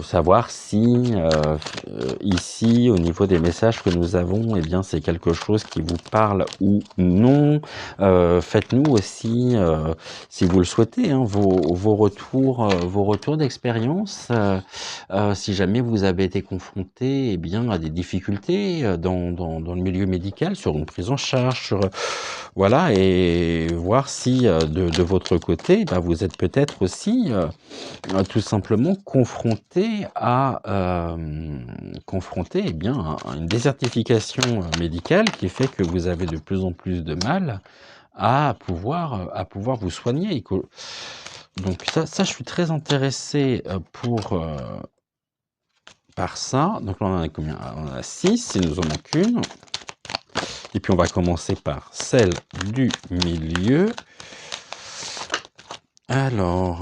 Savoir si ici, au niveau des messages que nous avons, eh bien, c'est quelque chose qui vous parle ou non. Faites-nous aussi, si vous le souhaitez, hein, vos retours d'expérience. Si jamais vous avez été confronté, eh bien, à des difficultés dans le milieu médical, sur une prise en charge, voilà, et voir si de votre côté, bah, vous êtes peut-être aussi tout simplement confronté à eh bien, à une désertification médicale qui fait que vous avez de plus en plus de mal à pouvoir vous soigner. Donc ça, je suis très intéressé par ça. Donc là, on en a combien? On en a 6, il nous en manque une. Et puis on va commencer par celle du milieu. Alors...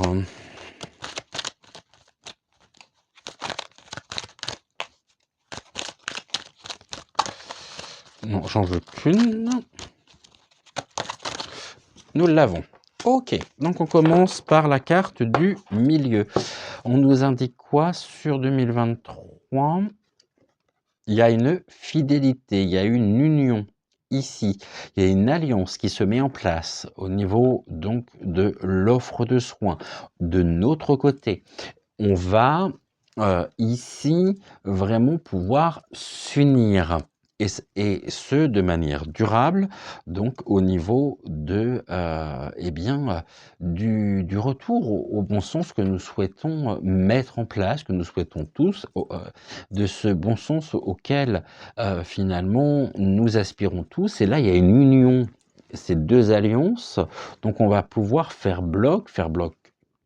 non, j'en veux qu'une. Nous l'avons. Ok, donc on commence par la carte du milieu. On nous indique quoi sur 2023? Il y a une fidélité, il y a une union. ici, il y a une alliance qui se met en place au niveau donc de l'offre de soins. De notre côté, on va ici vraiment pouvoir s'unir et ce de manière durable, donc au niveau de, du retour au bon sens que nous souhaitons mettre en place, que nous souhaitons tous, de ce bon sens auquel finalement nous aspirons tous. Et là, il y a une union, ces deux alliances, donc on va pouvoir faire bloc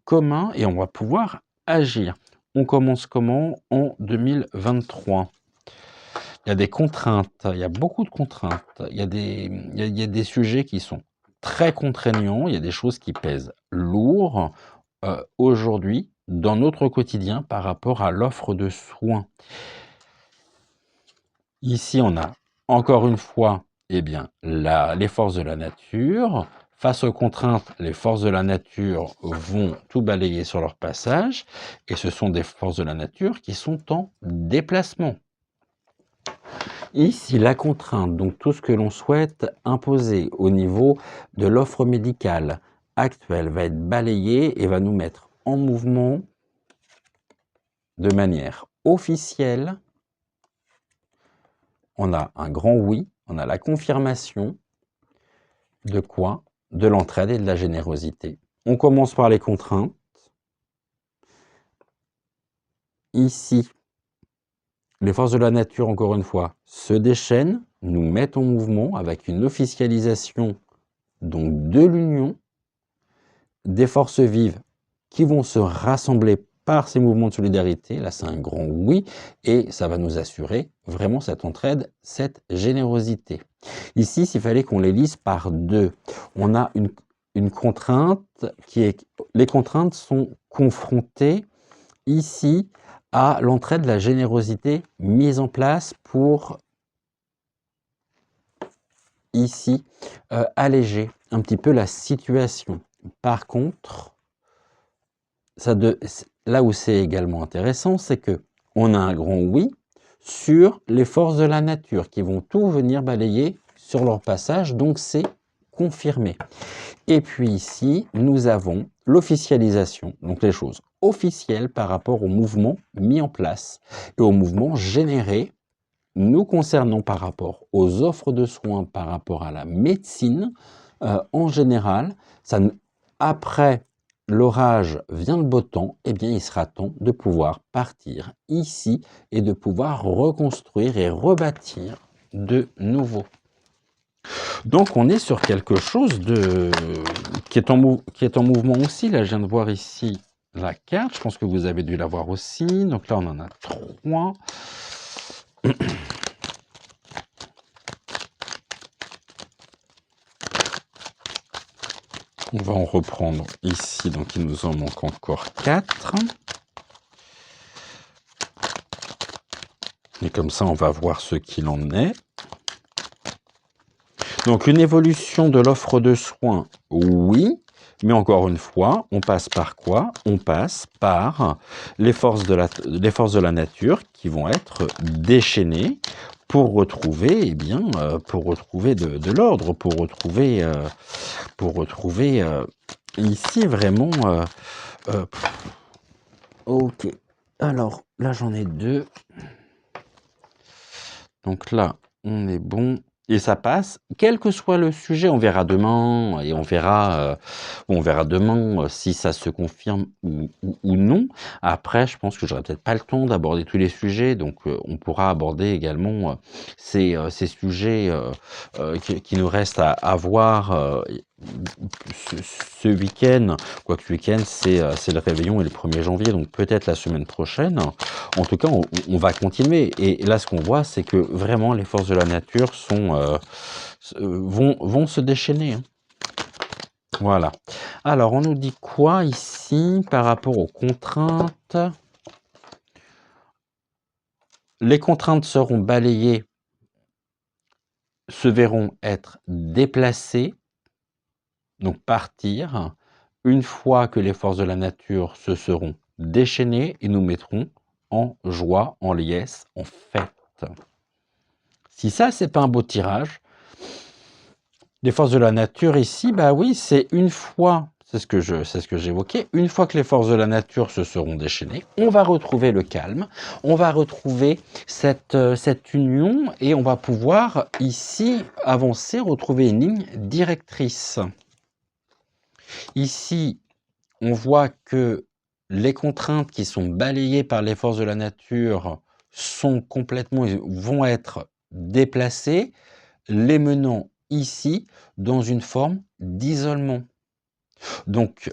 commun et on va pouvoir agir. On commence comment? En 2023. Il y a des contraintes, il y a beaucoup de contraintes, il y a des sujets qui sont très contraignants, il y a des choses qui pèsent lourd aujourd'hui dans notre quotidien par rapport à l'offre de soins. Ici, on a encore une fois eh bien, les forces de la nature. Face aux contraintes, les forces de la nature vont tout balayer sur leur passage et ce sont des forces de la nature qui sont en déplacement. Ici, la contrainte, donc tout ce que l'on souhaite imposer au niveau de l'offre médicale actuelle va être balayé et va nous mettre en mouvement de manière officielle. On a un grand oui, on a la confirmation de quoi? De l'entraide et de la générosité. On commence par les contraintes. Ici, les forces de la nature, encore une fois, se déchaînent, nous mettent en mouvement avec une officialisation donc de l'union, des forces vives qui vont se rassembler par ces mouvements de solidarité. Là, c'est un grand oui, et ça va nous assurer vraiment cette entraide, cette générosité. Ici, s'il fallait qu'on les lise par deux, on a une contrainte qui est... Les contraintes sont confrontées ici à l'entraide, la générosité mise en place pour ici alléger un petit peu la situation. Par contre, là où c'est également intéressant, c'est que on a un grand oui sur les forces de la nature qui vont tout venir balayer sur leur passage, donc c'est confirmé. Et puis ici, nous avons l'officialisation, donc les choses officielles par rapport au mouvement mis en place et au mouvement généré nous concernant par rapport aux offres de soins, par rapport à la médecine en général. Après l'orage vient le beau temps, eh bien il sera temps de pouvoir partir ici et de pouvoir reconstruire et rebâtir de nouveau. Donc on est sur quelque chose qui est en mouvement aussi. Là, je viens de voir ici la carte. Je pense que vous avez dû la voir aussi. Donc là, on en a 3. On va en reprendre ici. Donc il nous en manque encore 4. Et comme ça, on va voir ce qu'il en est. Donc une évolution de l'offre de soins, oui, mais encore une fois, on passe par quoi? On passe par les forces de la nature qui vont être déchaînées pour retrouver, eh bien, pour retrouver de l'ordre, pour retrouver ici vraiment. Ok. Alors là, j'en ai 2. Donc là, on est bon. Et ça passe, quel que soit le sujet, on verra demain, et on verra demain si ça se confirme ou non. Après, je pense que j'aurai peut-être pas le temps d'aborder tous les sujets, donc on pourra aborder également ces sujets qui nous restent à voir ce week-end. Quoique ce week-end, c'est le réveillon et le 1er janvier, donc peut-être la semaine prochaine. En tout cas, on va continuer. Et là, ce qu'on voit, c'est que vraiment, les forces de la nature vont se déchaîner. Hein. Voilà. Alors, on nous dit quoi ici par rapport aux contraintes? Les contraintes seront balayées, se verront être déplacées, donc partir, une fois que les forces de la nature se seront déchaînées et nous mettront en joie, en liesse, en fête. Si ça, c'est pas un beau tirage, Les forces de la nature ici, bah oui, c'est une fois, c'est ce que j'évoquais, une fois que les forces de la nature se seront déchaînées, on va retrouver le calme, on va retrouver cette union et on va pouvoir ici avancer, retrouver une ligne directrice. Ici, on voit que les contraintes qui sont balayées par les forces de la nature vont être déplacées, les menant ici dans une forme d'isolement. Donc,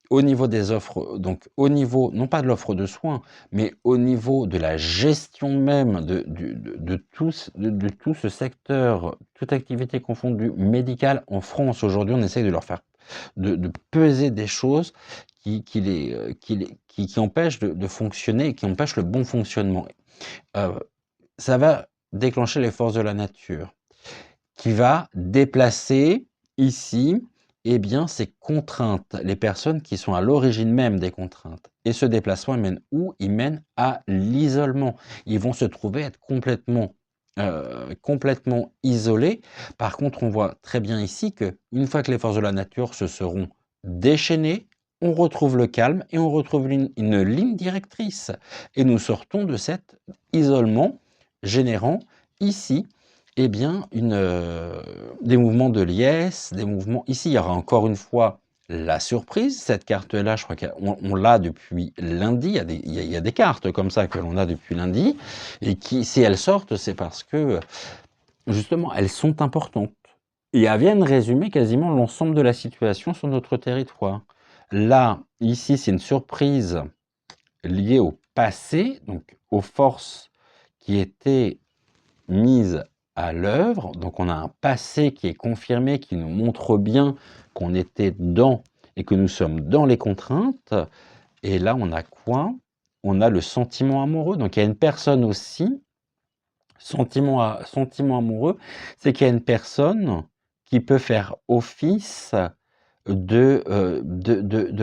au niveau des offres, donc au niveau, non pas de l'offre de soins, mais au niveau de la gestion même de tout ce secteur, toute activité confondue médicale en France, aujourd'hui, on essaye de leur faire, de peser des choses qui empêchent de fonctionner, qui empêchent le bon fonctionnement. Ça va déclencher les forces de la nature, qui va déplacer ici, eh bien, ces contraintes, les personnes qui sont à l'origine même des contraintes. Et ce déplacement, il mène où? Il mène à l'isolement. Ils vont se trouver être complètement isolés. Par contre, on voit très bien ici que une fois que les forces de la nature se seront déchaînées, on retrouve le calme et on retrouve une ligne directrice. Et nous sortons de cet isolement, générant ici eh bien, des mouvements de liesse, des mouvements. Ici, il y aura encore une fois la surprise. Cette carte-là, je crois qu'on l'a depuis lundi. Il y a des cartes comme ça que l'on a depuis lundi. Et qui, si elles sortent, c'est parce que, justement, elles sont importantes. Et elles viennent résumer quasiment l'ensemble de la situation sur notre territoire. Là, ici, c'est une surprise liée au passé, donc aux forces qui étaient mise à l'œuvre. Donc on a un passé qui est confirmé, qui nous montre bien qu'on était dans et que nous sommes dans les contraintes. Et là, on a quoi? On a le sentiment amoureux. Donc il y a une personne aussi, sentiment amoureux, c'est qu'il y a une personne qui peut faire office de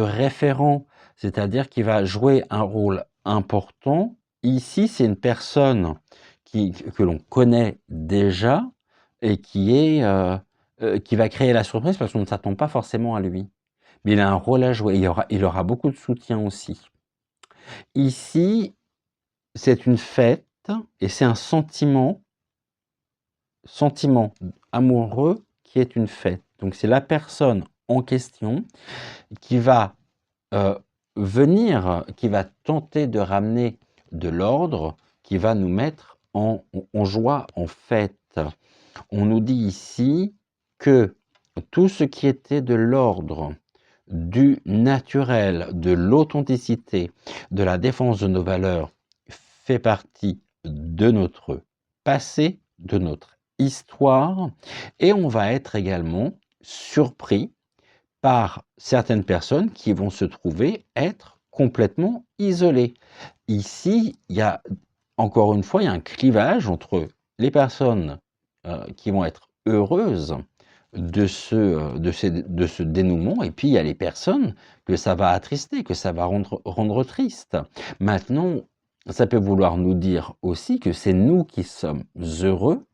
référent, c'est-à-dire qui va jouer un rôle important. Ici, c'est une personne que l'on connaît déjà et qui va créer la surprise parce qu'on ne s'attend pas forcément à lui. Mais il a un rôle à jouer, il aura beaucoup de soutien aussi. Ici, c'est une fête et c'est un sentiment amoureux qui est une fête. Donc c'est la personne en question qui va qui va tenter de ramener de l'ordre, qui va nous mettre en joie, en fête. On nous dit ici que tout ce qui était de l'ordre du naturel, de l'authenticité, de la défense de nos valeurs, fait partie de notre passé, de notre histoire, et on va être également surpris par certaines personnes qui vont se trouver être complètement isolées. Ici, il y a, encore une fois, il y a un clivage entre les personnes qui vont être heureuses de ce dénouement, et puis il y a les personnes que ça va attrister, que ça va rendre triste. Maintenant, ça peut vouloir nous dire aussi que c'est nous qui sommes heureux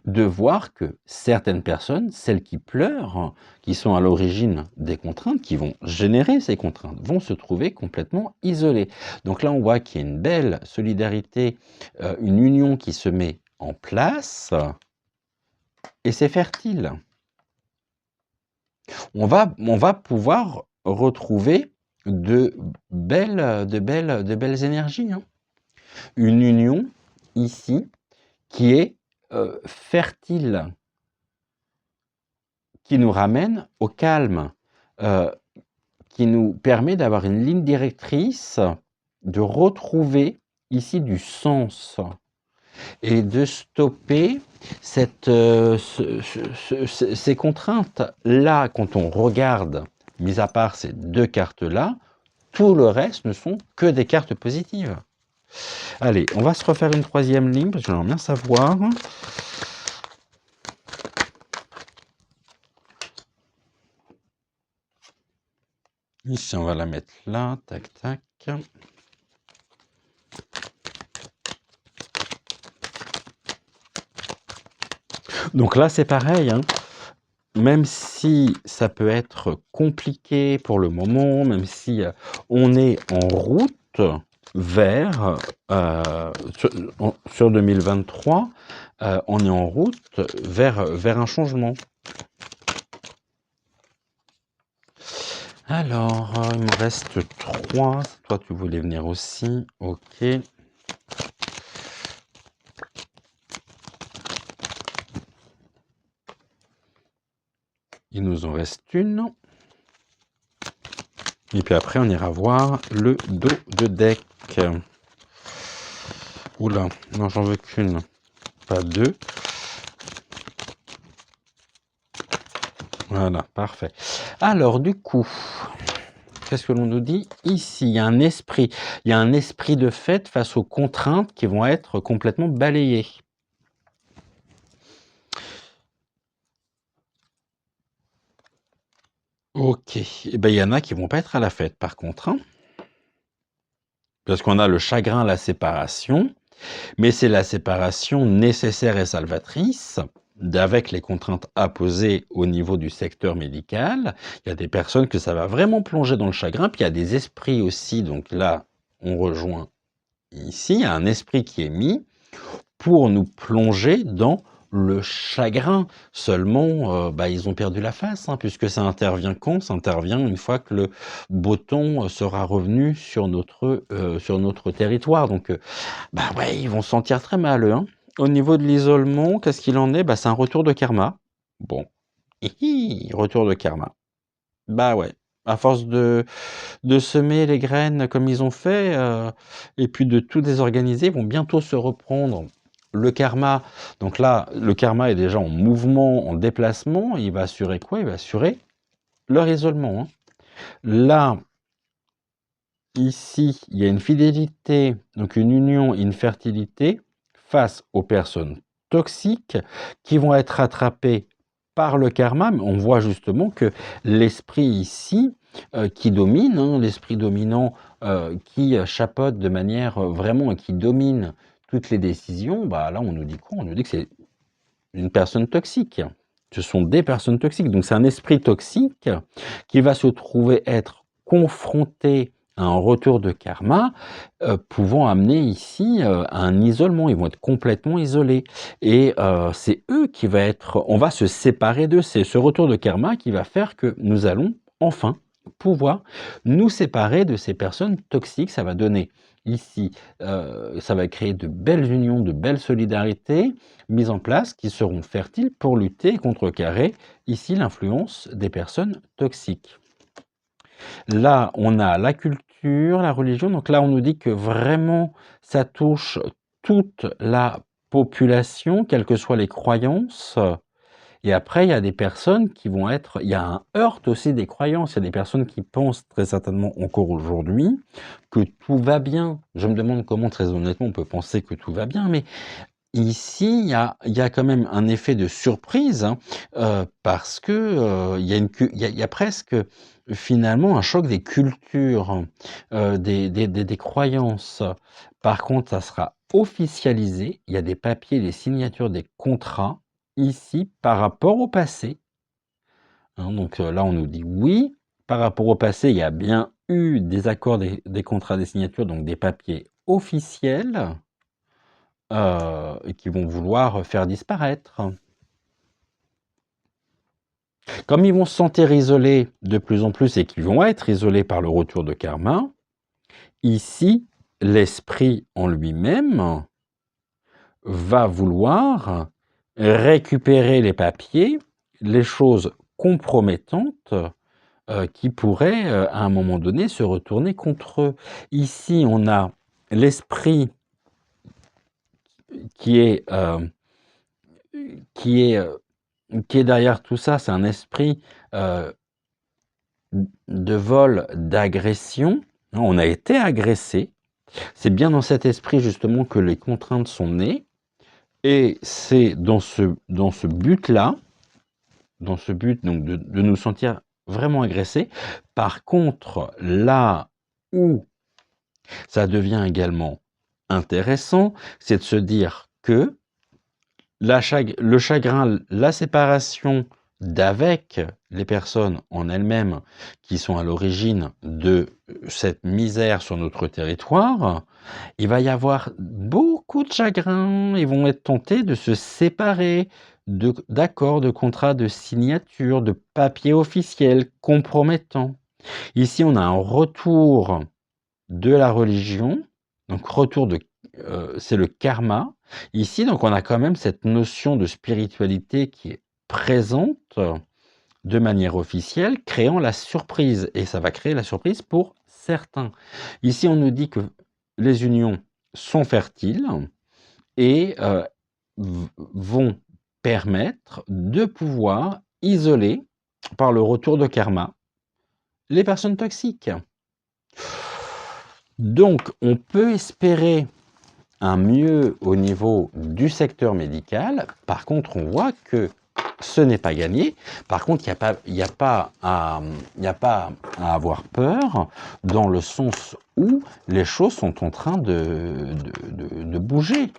de voir que certaines personnes, celles qui pleurent, qui sont à l'origine des contraintes, qui vont générer ces contraintes, vont se trouver complètement isolées. Donc là, on voit qu'il y a une belle solidarité, une union qui se met en place, et c'est fertile. On va pouvoir retrouver de belles énergies, hein. Une union, ici, qui est fertile, qui nous ramène au calme, qui nous permet d'avoir une ligne directrice, de retrouver ici du sens et de stopper ces contraintes-là. Quand on regarde, mis à part ces deux cartes-là, tout le reste ne sont que des cartes positives. Allez, on va se refaire une troisième ligne, parce que j'aimerais bien savoir. Ici, on va la mettre là, tac, tac. Donc là, c'est pareil, hein. même si ça peut être compliqué pour le moment, même si on est en route vers, sur 2023, on est en route vers un changement. Alors, il me reste 3. Toi, tu voulais venir aussi. Ok. Il nous en reste une. Et puis après, on ira voir le dos de deck. Oula, non, j'en veux qu'une, pas deux. Voilà, parfait. Alors, du coup, qu'est-ce que l'on nous dit ici? Il y a un esprit de fête face aux contraintes qui vont être complètement balayées. Ok, eh ben, il y en a qui vont pas être à la fête par contre, hein. Parce qu'on a le chagrin, la séparation, mais c'est la séparation nécessaire et salvatrice, avec les contraintes apposées au niveau du secteur médical. Il y a des personnes que ça va vraiment plonger dans le chagrin, puis il y a des esprits aussi, donc là, on rejoint ici, il y a un esprit qui est mis pour nous plonger dans le chagrin. Seulement, ils ont perdu la face, hein, puisque ça intervient quand? Ça intervient une fois que le beau temps sera revenu sur notre territoire. Donc, ouais, ils vont se sentir très mal, eux, hein. Au niveau de l'isolement, qu'est-ce qu'il en est? C'est un retour de karma. Bon, retour de karma. Bah ouais, à force de semer les graines comme ils ont fait, et puis de tout désorganiser, ils vont bientôt se reprendre. Le karma, donc là, le karma est déjà en mouvement, en déplacement. Il va assurer quoi? Il va assurer leur isolement, hein. Là, ici, il y a une fidélité, donc une union, une fertilité face aux personnes toxiques qui vont être attrapées par le karma. Mais on voit justement que l'esprit ici, qui domine, hein, l'esprit dominant qui chapeaute de manière vraiment et qui domine toutes les décisions, là on nous dit quoi? On nous dit que c'est une personne toxique. Ce sont des personnes toxiques. Donc c'est un esprit toxique qui va se trouver être confronté à un retour de karma, pouvant amener ici à un isolement. Ils vont être complètement isolés. Et c'est eux qui va être... On va se séparer d'eux. C'est ce retour de karma qui va faire que nous allons enfin pouvoir nous séparer de ces personnes toxiques. Ça va donner ici, ça va créer de belles unions, de belles solidarités mises en place qui seront fertiles pour lutter et contrecarrer ici l'influence des personnes toxiques. Là, on a la culture, la religion. Donc là, on nous dit que vraiment, ça touche toute la population, quelles que soient les croyances. Et après, il y a des personnes qui vont être... Il y a un heurt aussi des croyances. Il y a des personnes qui pensent très certainement encore aujourd'hui que tout va bien. Je me demande comment, très honnêtement, on peut penser que tout va bien, mais ici, il y a quand même un effet de surprise, hein, parce que, il y a presque, finalement, un choc des cultures, des croyances. Par contre, ça sera officialisé, il y a des papiers, des signatures, des contrats, ici, par rapport au passé, hein. Donc, là, on nous dit: «Oui, par rapport au passé, il y a bien eu des accords, des contrats, des signatures, donc des papiers officiels». Et qui vont vouloir faire disparaître. Comme ils vont se sentir isolés de plus en plus et qu'ils vont être isolés par le retour de karma, ici, l'esprit en lui-même va vouloir récupérer les papiers, les choses compromettantes qui pourraient, à un moment donné, se retourner contre eux. Ici, on a l'esprit qui est, qui est, qui est derrière tout ça. C'est un esprit de vol, d'agression. On a été agressé. C'est bien dans cet esprit justement que les contraintes sont nées. Et c'est dans ce but-là, dans ce but donc de nous sentir vraiment agressés. Par contre, là où ça devient également intéressant, c'est de se dire que le chagrin, la séparation d'avec les personnes en elles-mêmes qui sont à l'origine de cette misère sur notre territoire, il va y avoir beaucoup de chagrin. Ils vont être tentés de se séparer d'accords, de contrats, de signatures, de papiers officiels compromettants. Ici, on a un retour de la religion, donc c'est le karma. Ici, donc, on a quand même cette notion de spiritualité qui est présente de manière officielle, créant la surprise. Et ça va créer la surprise pour certains. Ici, on nous dit que les unions sont fertiles et vont permettre de pouvoir isoler, par le retour de karma, les personnes toxiques. Donc, on peut espérer un mieux au niveau du secteur médical. Par contre, on voit que ce n'est pas gagné. Par contre, il n'y a pas à avoir peur dans le sens où les choses sont en train de bouger.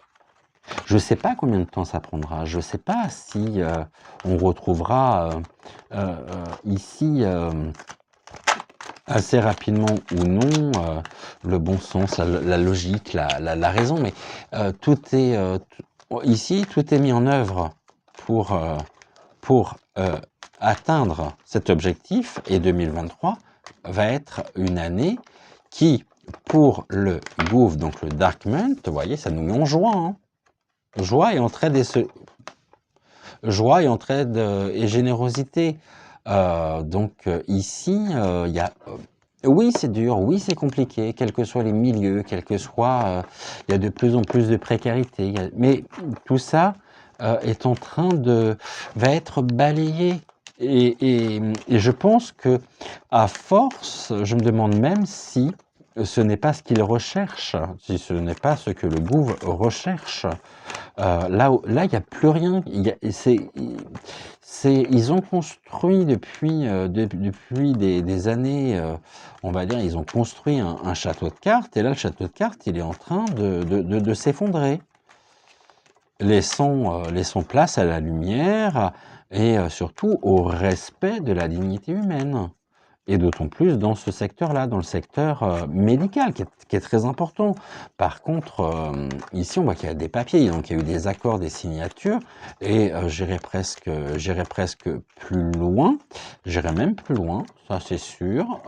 Je ne sais pas combien de temps ça prendra. Je ne sais pas si on retrouvera ici assez rapidement ou non le bon sens, la logique, la raison. Mais ici, tout est mis en œuvre pour atteindre cet objectif. Et 2023 va être une année qui, pour le gouffre, donc le Darkment, vous voyez, ça nous met en joie. Hein. Joie et entraide et générosité. Ici, il y a... oui, c'est dur, oui, c'est compliqué, quels que soient les milieux, quel que soit... il y a de plus en plus de précarité. Mais tout ça est en train va être balayé. Et je pense que à force, je me demande même si ce n'est pas ce qu'il recherche, si ce n'est pas ce que le gouffre recherche. Là, il n'y a plus rien. Ils ont construit depuis des années, on va dire, ils ont construit un château de cartes, et là, le château de cartes, il est en train de s'effondrer. Laissons place à la lumière et surtout au respect de la dignité humaine. Et d'autant plus dans ce secteur-là, dans le secteur médical, qui est très important. Par contre, ici, on voit qu'il y a des papiers, donc il y a eu des accords, des signatures, et j'irai presque plus loin, j'irai même plus loin, ça c'est sûr,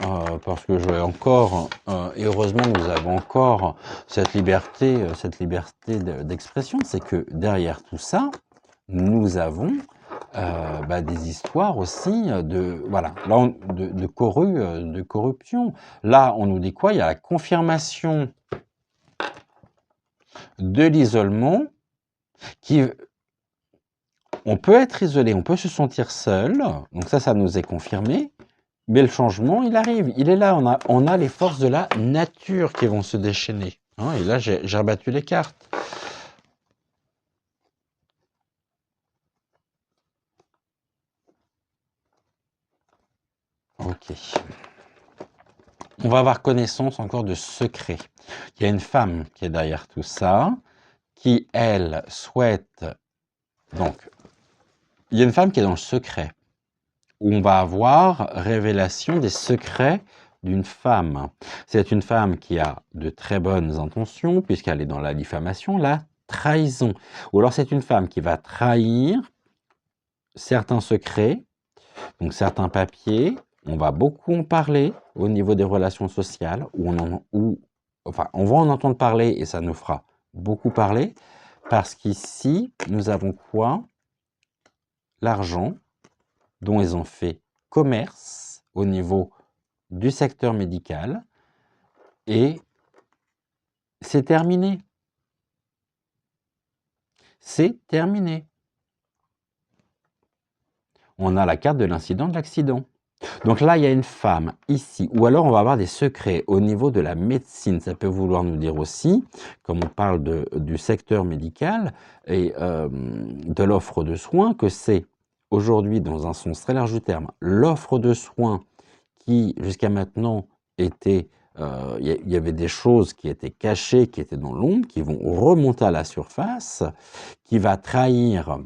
parce que je vais encore, et heureusement nous avons encore cette liberté d'expression, c'est que derrière tout ça, nous avons des histoires aussi de corruption. Là, on nous dit quoi? Il y a la confirmation de l'isolement on peut être isolé, on peut se sentir seul, donc ça nous est confirmé, mais le changement, il arrive, il est là, on a les forces de la nature qui vont se déchaîner. Hein, et là, j'ai rebattu les cartes. Ok. On va avoir connaissance encore de secrets. Il y a une femme qui est derrière tout ça, qui, elle, souhaite... Donc, il y a une femme qui est dans le secret, où on va avoir révélation des secrets d'une femme. C'est une femme qui a de très bonnes intentions, puisqu'elle est dans la diffamation, la trahison. Ou alors c'est une femme qui va trahir certains secrets, donc certains papiers. On va beaucoup en parler au niveau des relations sociales, on va en entendre parler et ça nous fera beaucoup parler, parce qu'ici, nous avons quoi? L'argent dont ils ont fait commerce au niveau du secteur médical, et c'est terminé. C'est terminé. On a la carte de l'incident, de l'accident. Donc là, il y a une femme ici, ou alors on va avoir des secrets au niveau de la médecine. Ça peut vouloir nous dire aussi, comme on parle du secteur médical et de l'offre de soins, que c'est aujourd'hui, dans un sens très large du terme, l'offre de soins qui, jusqu'à maintenant, était... il y avait des choses qui étaient cachées, qui étaient dans l'ombre, qui vont remonter à la surface, qui va trahir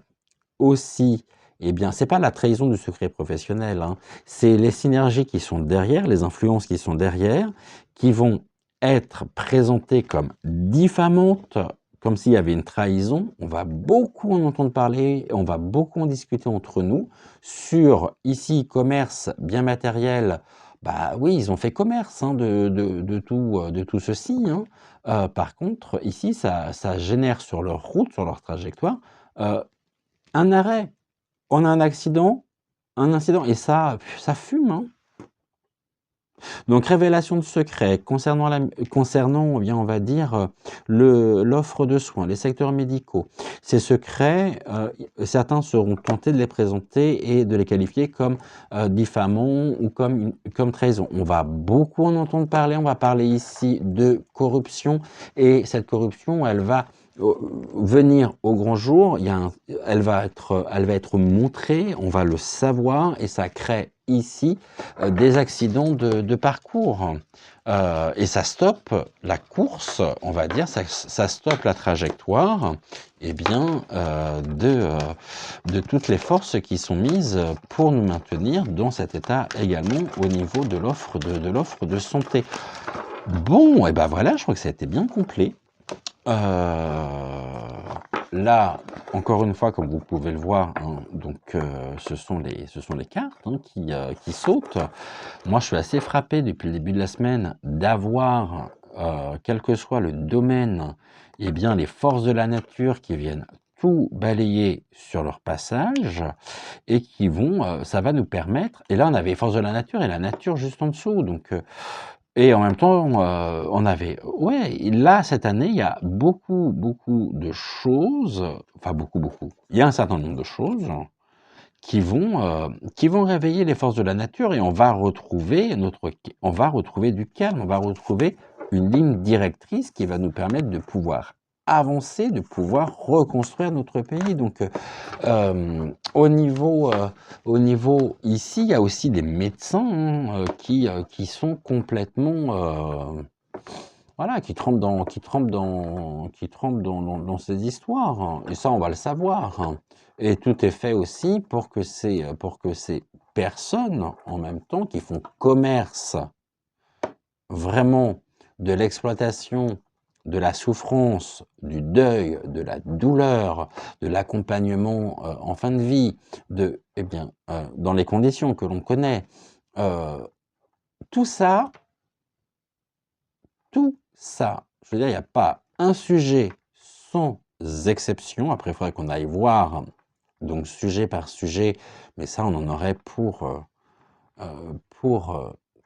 aussi eh bien, c'est pas la trahison du secret professionnel, hein, c'est les synergies qui sont derrière, les influences qui sont derrière, qui vont être présentées comme diffamantes, comme s'il y avait une trahison. On va beaucoup en entendre parler, on va beaucoup en discuter entre nous sur, ici, commerce, bien matériel. Bah oui, ils ont fait commerce hein, de tout ceci. Hein. Par contre, ici, ça génère sur leur route, sur leur trajectoire, un arrêt. On a un incident, et ça fume. Hein. Donc, révélation de secrets concernant, eh bien, on va dire, l'offre de soins, les secteurs médicaux. Ces secrets, certains seront tentés de les présenter et de les qualifier comme diffamants ou comme trahison. On va beaucoup en entendre parler, on va parler ici de corruption, et cette corruption, elle va venir au grand jour, elle va être montrée, on va le savoir, et ça crée ici des accidents de parcours. Et ça stoppe la course, on va dire, ça stoppe la trajectoire eh bien, de toutes les forces qui sont mises pour nous maintenir dans cet état également au niveau de l'offre de santé. Bon, et ben voilà, je crois que ça a été bien complet. Là, encore une fois, comme vous pouvez le voir, hein, donc ce sont les cartes hein, qui sautent. Moi, je suis assez frappé depuis le début de la semaine d'avoir, quel que soit le domaine, eh bien, les forces de la nature qui viennent tout balayer sur leur passage et qui vont, ça va nous permettre. Et là, on avait les forces de la nature et la nature juste en dessous, donc. Et en même temps, on avait ouais, là, cette année, il y a beaucoup, beaucoup de choses, enfin beaucoup, beaucoup. Il y a un certain nombre de choses qui vont réveiller les forces de la nature, et on va retrouver du calme, on va retrouver une ligne directrice qui va nous permettre de pouvoir avancer, de pouvoir reconstruire notre pays. Donc, au niveau ici, il y a aussi des médecins hein, qui sont complètement voilà, qui trempent dans ces histoires. Hein. Et ça, on va le savoir. Hein. Et tout est fait aussi pour que ces personnes, en même temps, qui font commerce vraiment de l'exploitation, de la souffrance, du deuil, de la douleur, de l'accompagnement en fin de vie, eh bien, dans les conditions que l'on connaît, tout ça, je veux dire, il n'y a pas un sujet sans exception. Après, il faudrait qu'on aille voir, donc sujet par sujet, mais ça, on en aurait pour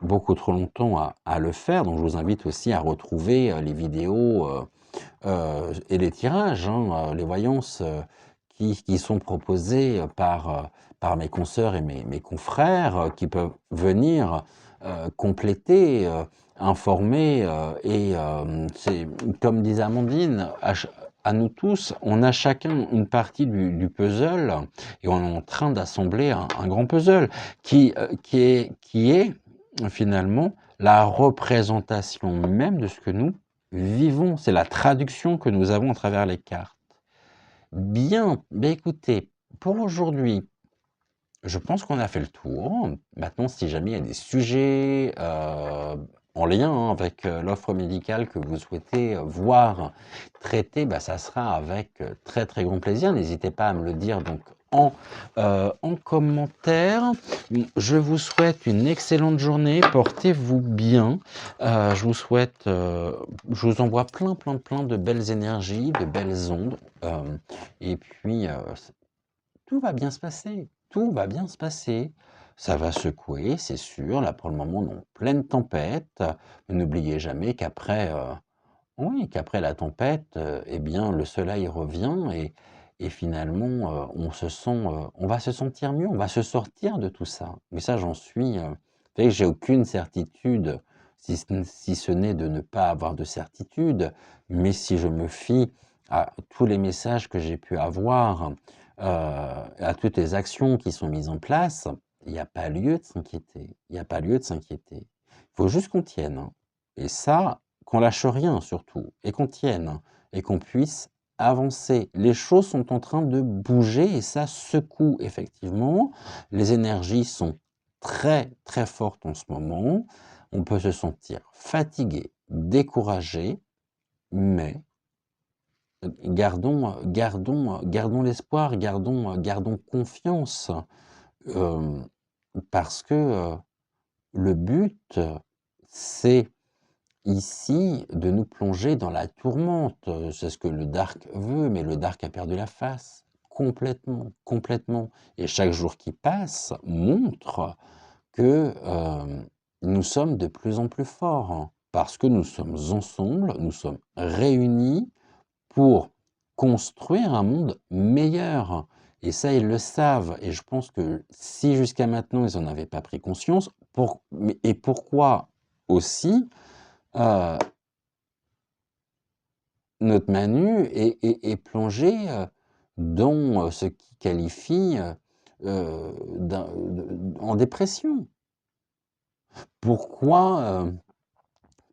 beaucoup trop longtemps à le faire. Donc, je vous invite aussi à retrouver les vidéos et les tirages, hein, les voyances qui sont proposées par mes consoeurs et mes confrères qui peuvent venir compléter, informer et c'est comme disait Amandine, à nous tous, on a chacun une partie du puzzle et on est en train d'assembler un grand puzzle qui est finalement la représentation même de ce que nous vivons. C'est la traduction que nous avons à travers les cartes. Bien, ben écoutez, pour aujourd'hui, je pense qu'on a fait le tour. Maintenant, si jamais il y a des sujets en lien hein, avec l'offre médicale que vous souhaitez voir traiter, bah, ça sera avec très très grand plaisir. N'hésitez pas à me le dire donc en commentaire. Je vous souhaite une excellente journée. Portez-vous bien. Je vous envoie plein de belles énergies, de belles ondes. Et puis, tout va bien se passer. Tout va bien se passer. Ça va secouer, c'est sûr. Là, pour le moment, on est en pleine tempête. Mais n'oubliez jamais qu'après oui, qu'après la tempête, eh bien, le soleil revient et finalement, on va se sentir mieux, on va se sortir de tout ça. Mais ça, j'en suis, vous savez, j'ai aucune certitude, si ce n'est de ne pas avoir de certitude. Mais si je me fie à tous les messages que j'ai pu avoir, à toutes les actions qui sont mises en place, il n'y a pas lieu de s'inquiéter. Il n'y a pas lieu de s'inquiéter. Il faut juste qu'on tienne. Hein. Et ça, qu'on lâche rien surtout, et qu'on tienne, et qu'on puisse avancer. Les choses sont en train de bouger et ça secoue effectivement. Les énergies sont très très fortes en ce moment. On peut se sentir fatigué, découragé, mais gardons l'espoir, gardons confiance, parce que le but, c'est ici de nous plonger dans la tourmente. C'est ce que le dark veut, mais le dark a perdu la face. Complètement, complètement. Et chaque jour qui passe montre que nous sommes de plus en plus forts, hein, parce que nous sommes ensemble, nous sommes réunis pour construire un monde meilleur. Et ça, ils le savent. Et je pense que si jusqu'à maintenant, ils n'en avaient pas pris conscience, et pourquoi aussi notre Manu est plongé dans ce qu'il qualifie en dépression. Pourquoi,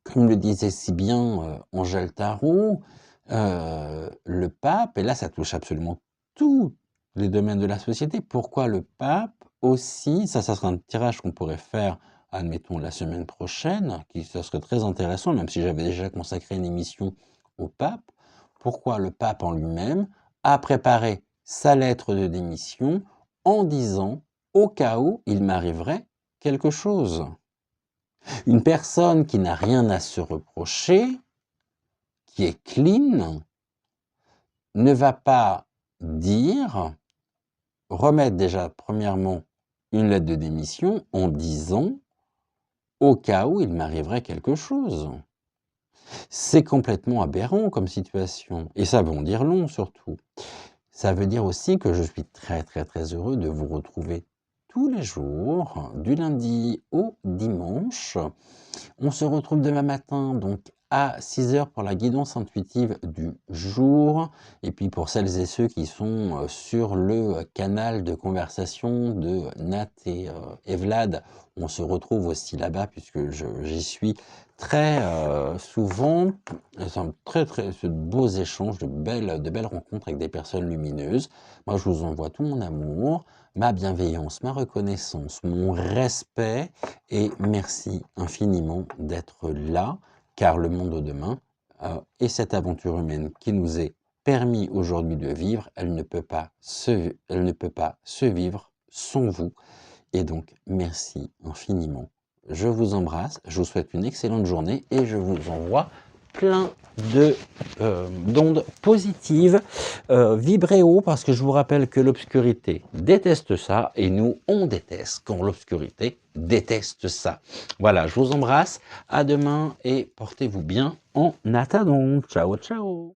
comme le disait si bien Angèle Tarot, le pape, et là ça touche absolument tous les domaines de la société, pourquoi le pape aussi, ça sera un tirage qu'on pourrait faire, admettons, la semaine prochaine, ça serait très intéressant, même si j'avais déjà consacré une émission au pape, pourquoi le pape en lui-même a préparé sa lettre de démission en disant, au cas où il m'arriverait quelque chose. Une personne qui n'a rien à se reprocher, qui est clean, ne va pas remettre déjà premièrement une lettre de démission en disant « au cas où il m'arriverait quelque chose ». C'est complètement aberrant comme situation, et ça veut en dire long surtout. Ça veut dire aussi que je suis très très très heureux de vous retrouver tous les jours, du lundi au dimanche. On se retrouve demain matin donc à 6 h pour la guidance intuitive du jour. Et puis pour celles et ceux qui sont sur le canal de conversation de Nat et Vlad, on se retrouve aussi là-bas puisque j'y suis très souvent. C'est un très beaux échanges, de belles rencontres avec des personnes lumineuses. Moi, je vous envoie tout mon amour, ma bienveillance, ma reconnaissance, mon respect et merci infiniment d'être là, car le monde de demain et cette aventure humaine qui nous est permis aujourd'hui de vivre, elle ne peut pas se vivre sans vous. Et donc, merci infiniment. Je vous embrasse, je vous souhaite une excellente journée et je vous envoie plein d'ondes positives. Vibrez haut parce que je vous rappelle que l'obscurité déteste ça et nous, on déteste quand l'obscurité déteste ça. Voilà, je vous embrasse, à demain et portez-vous bien en attendant. Ciao, ciao.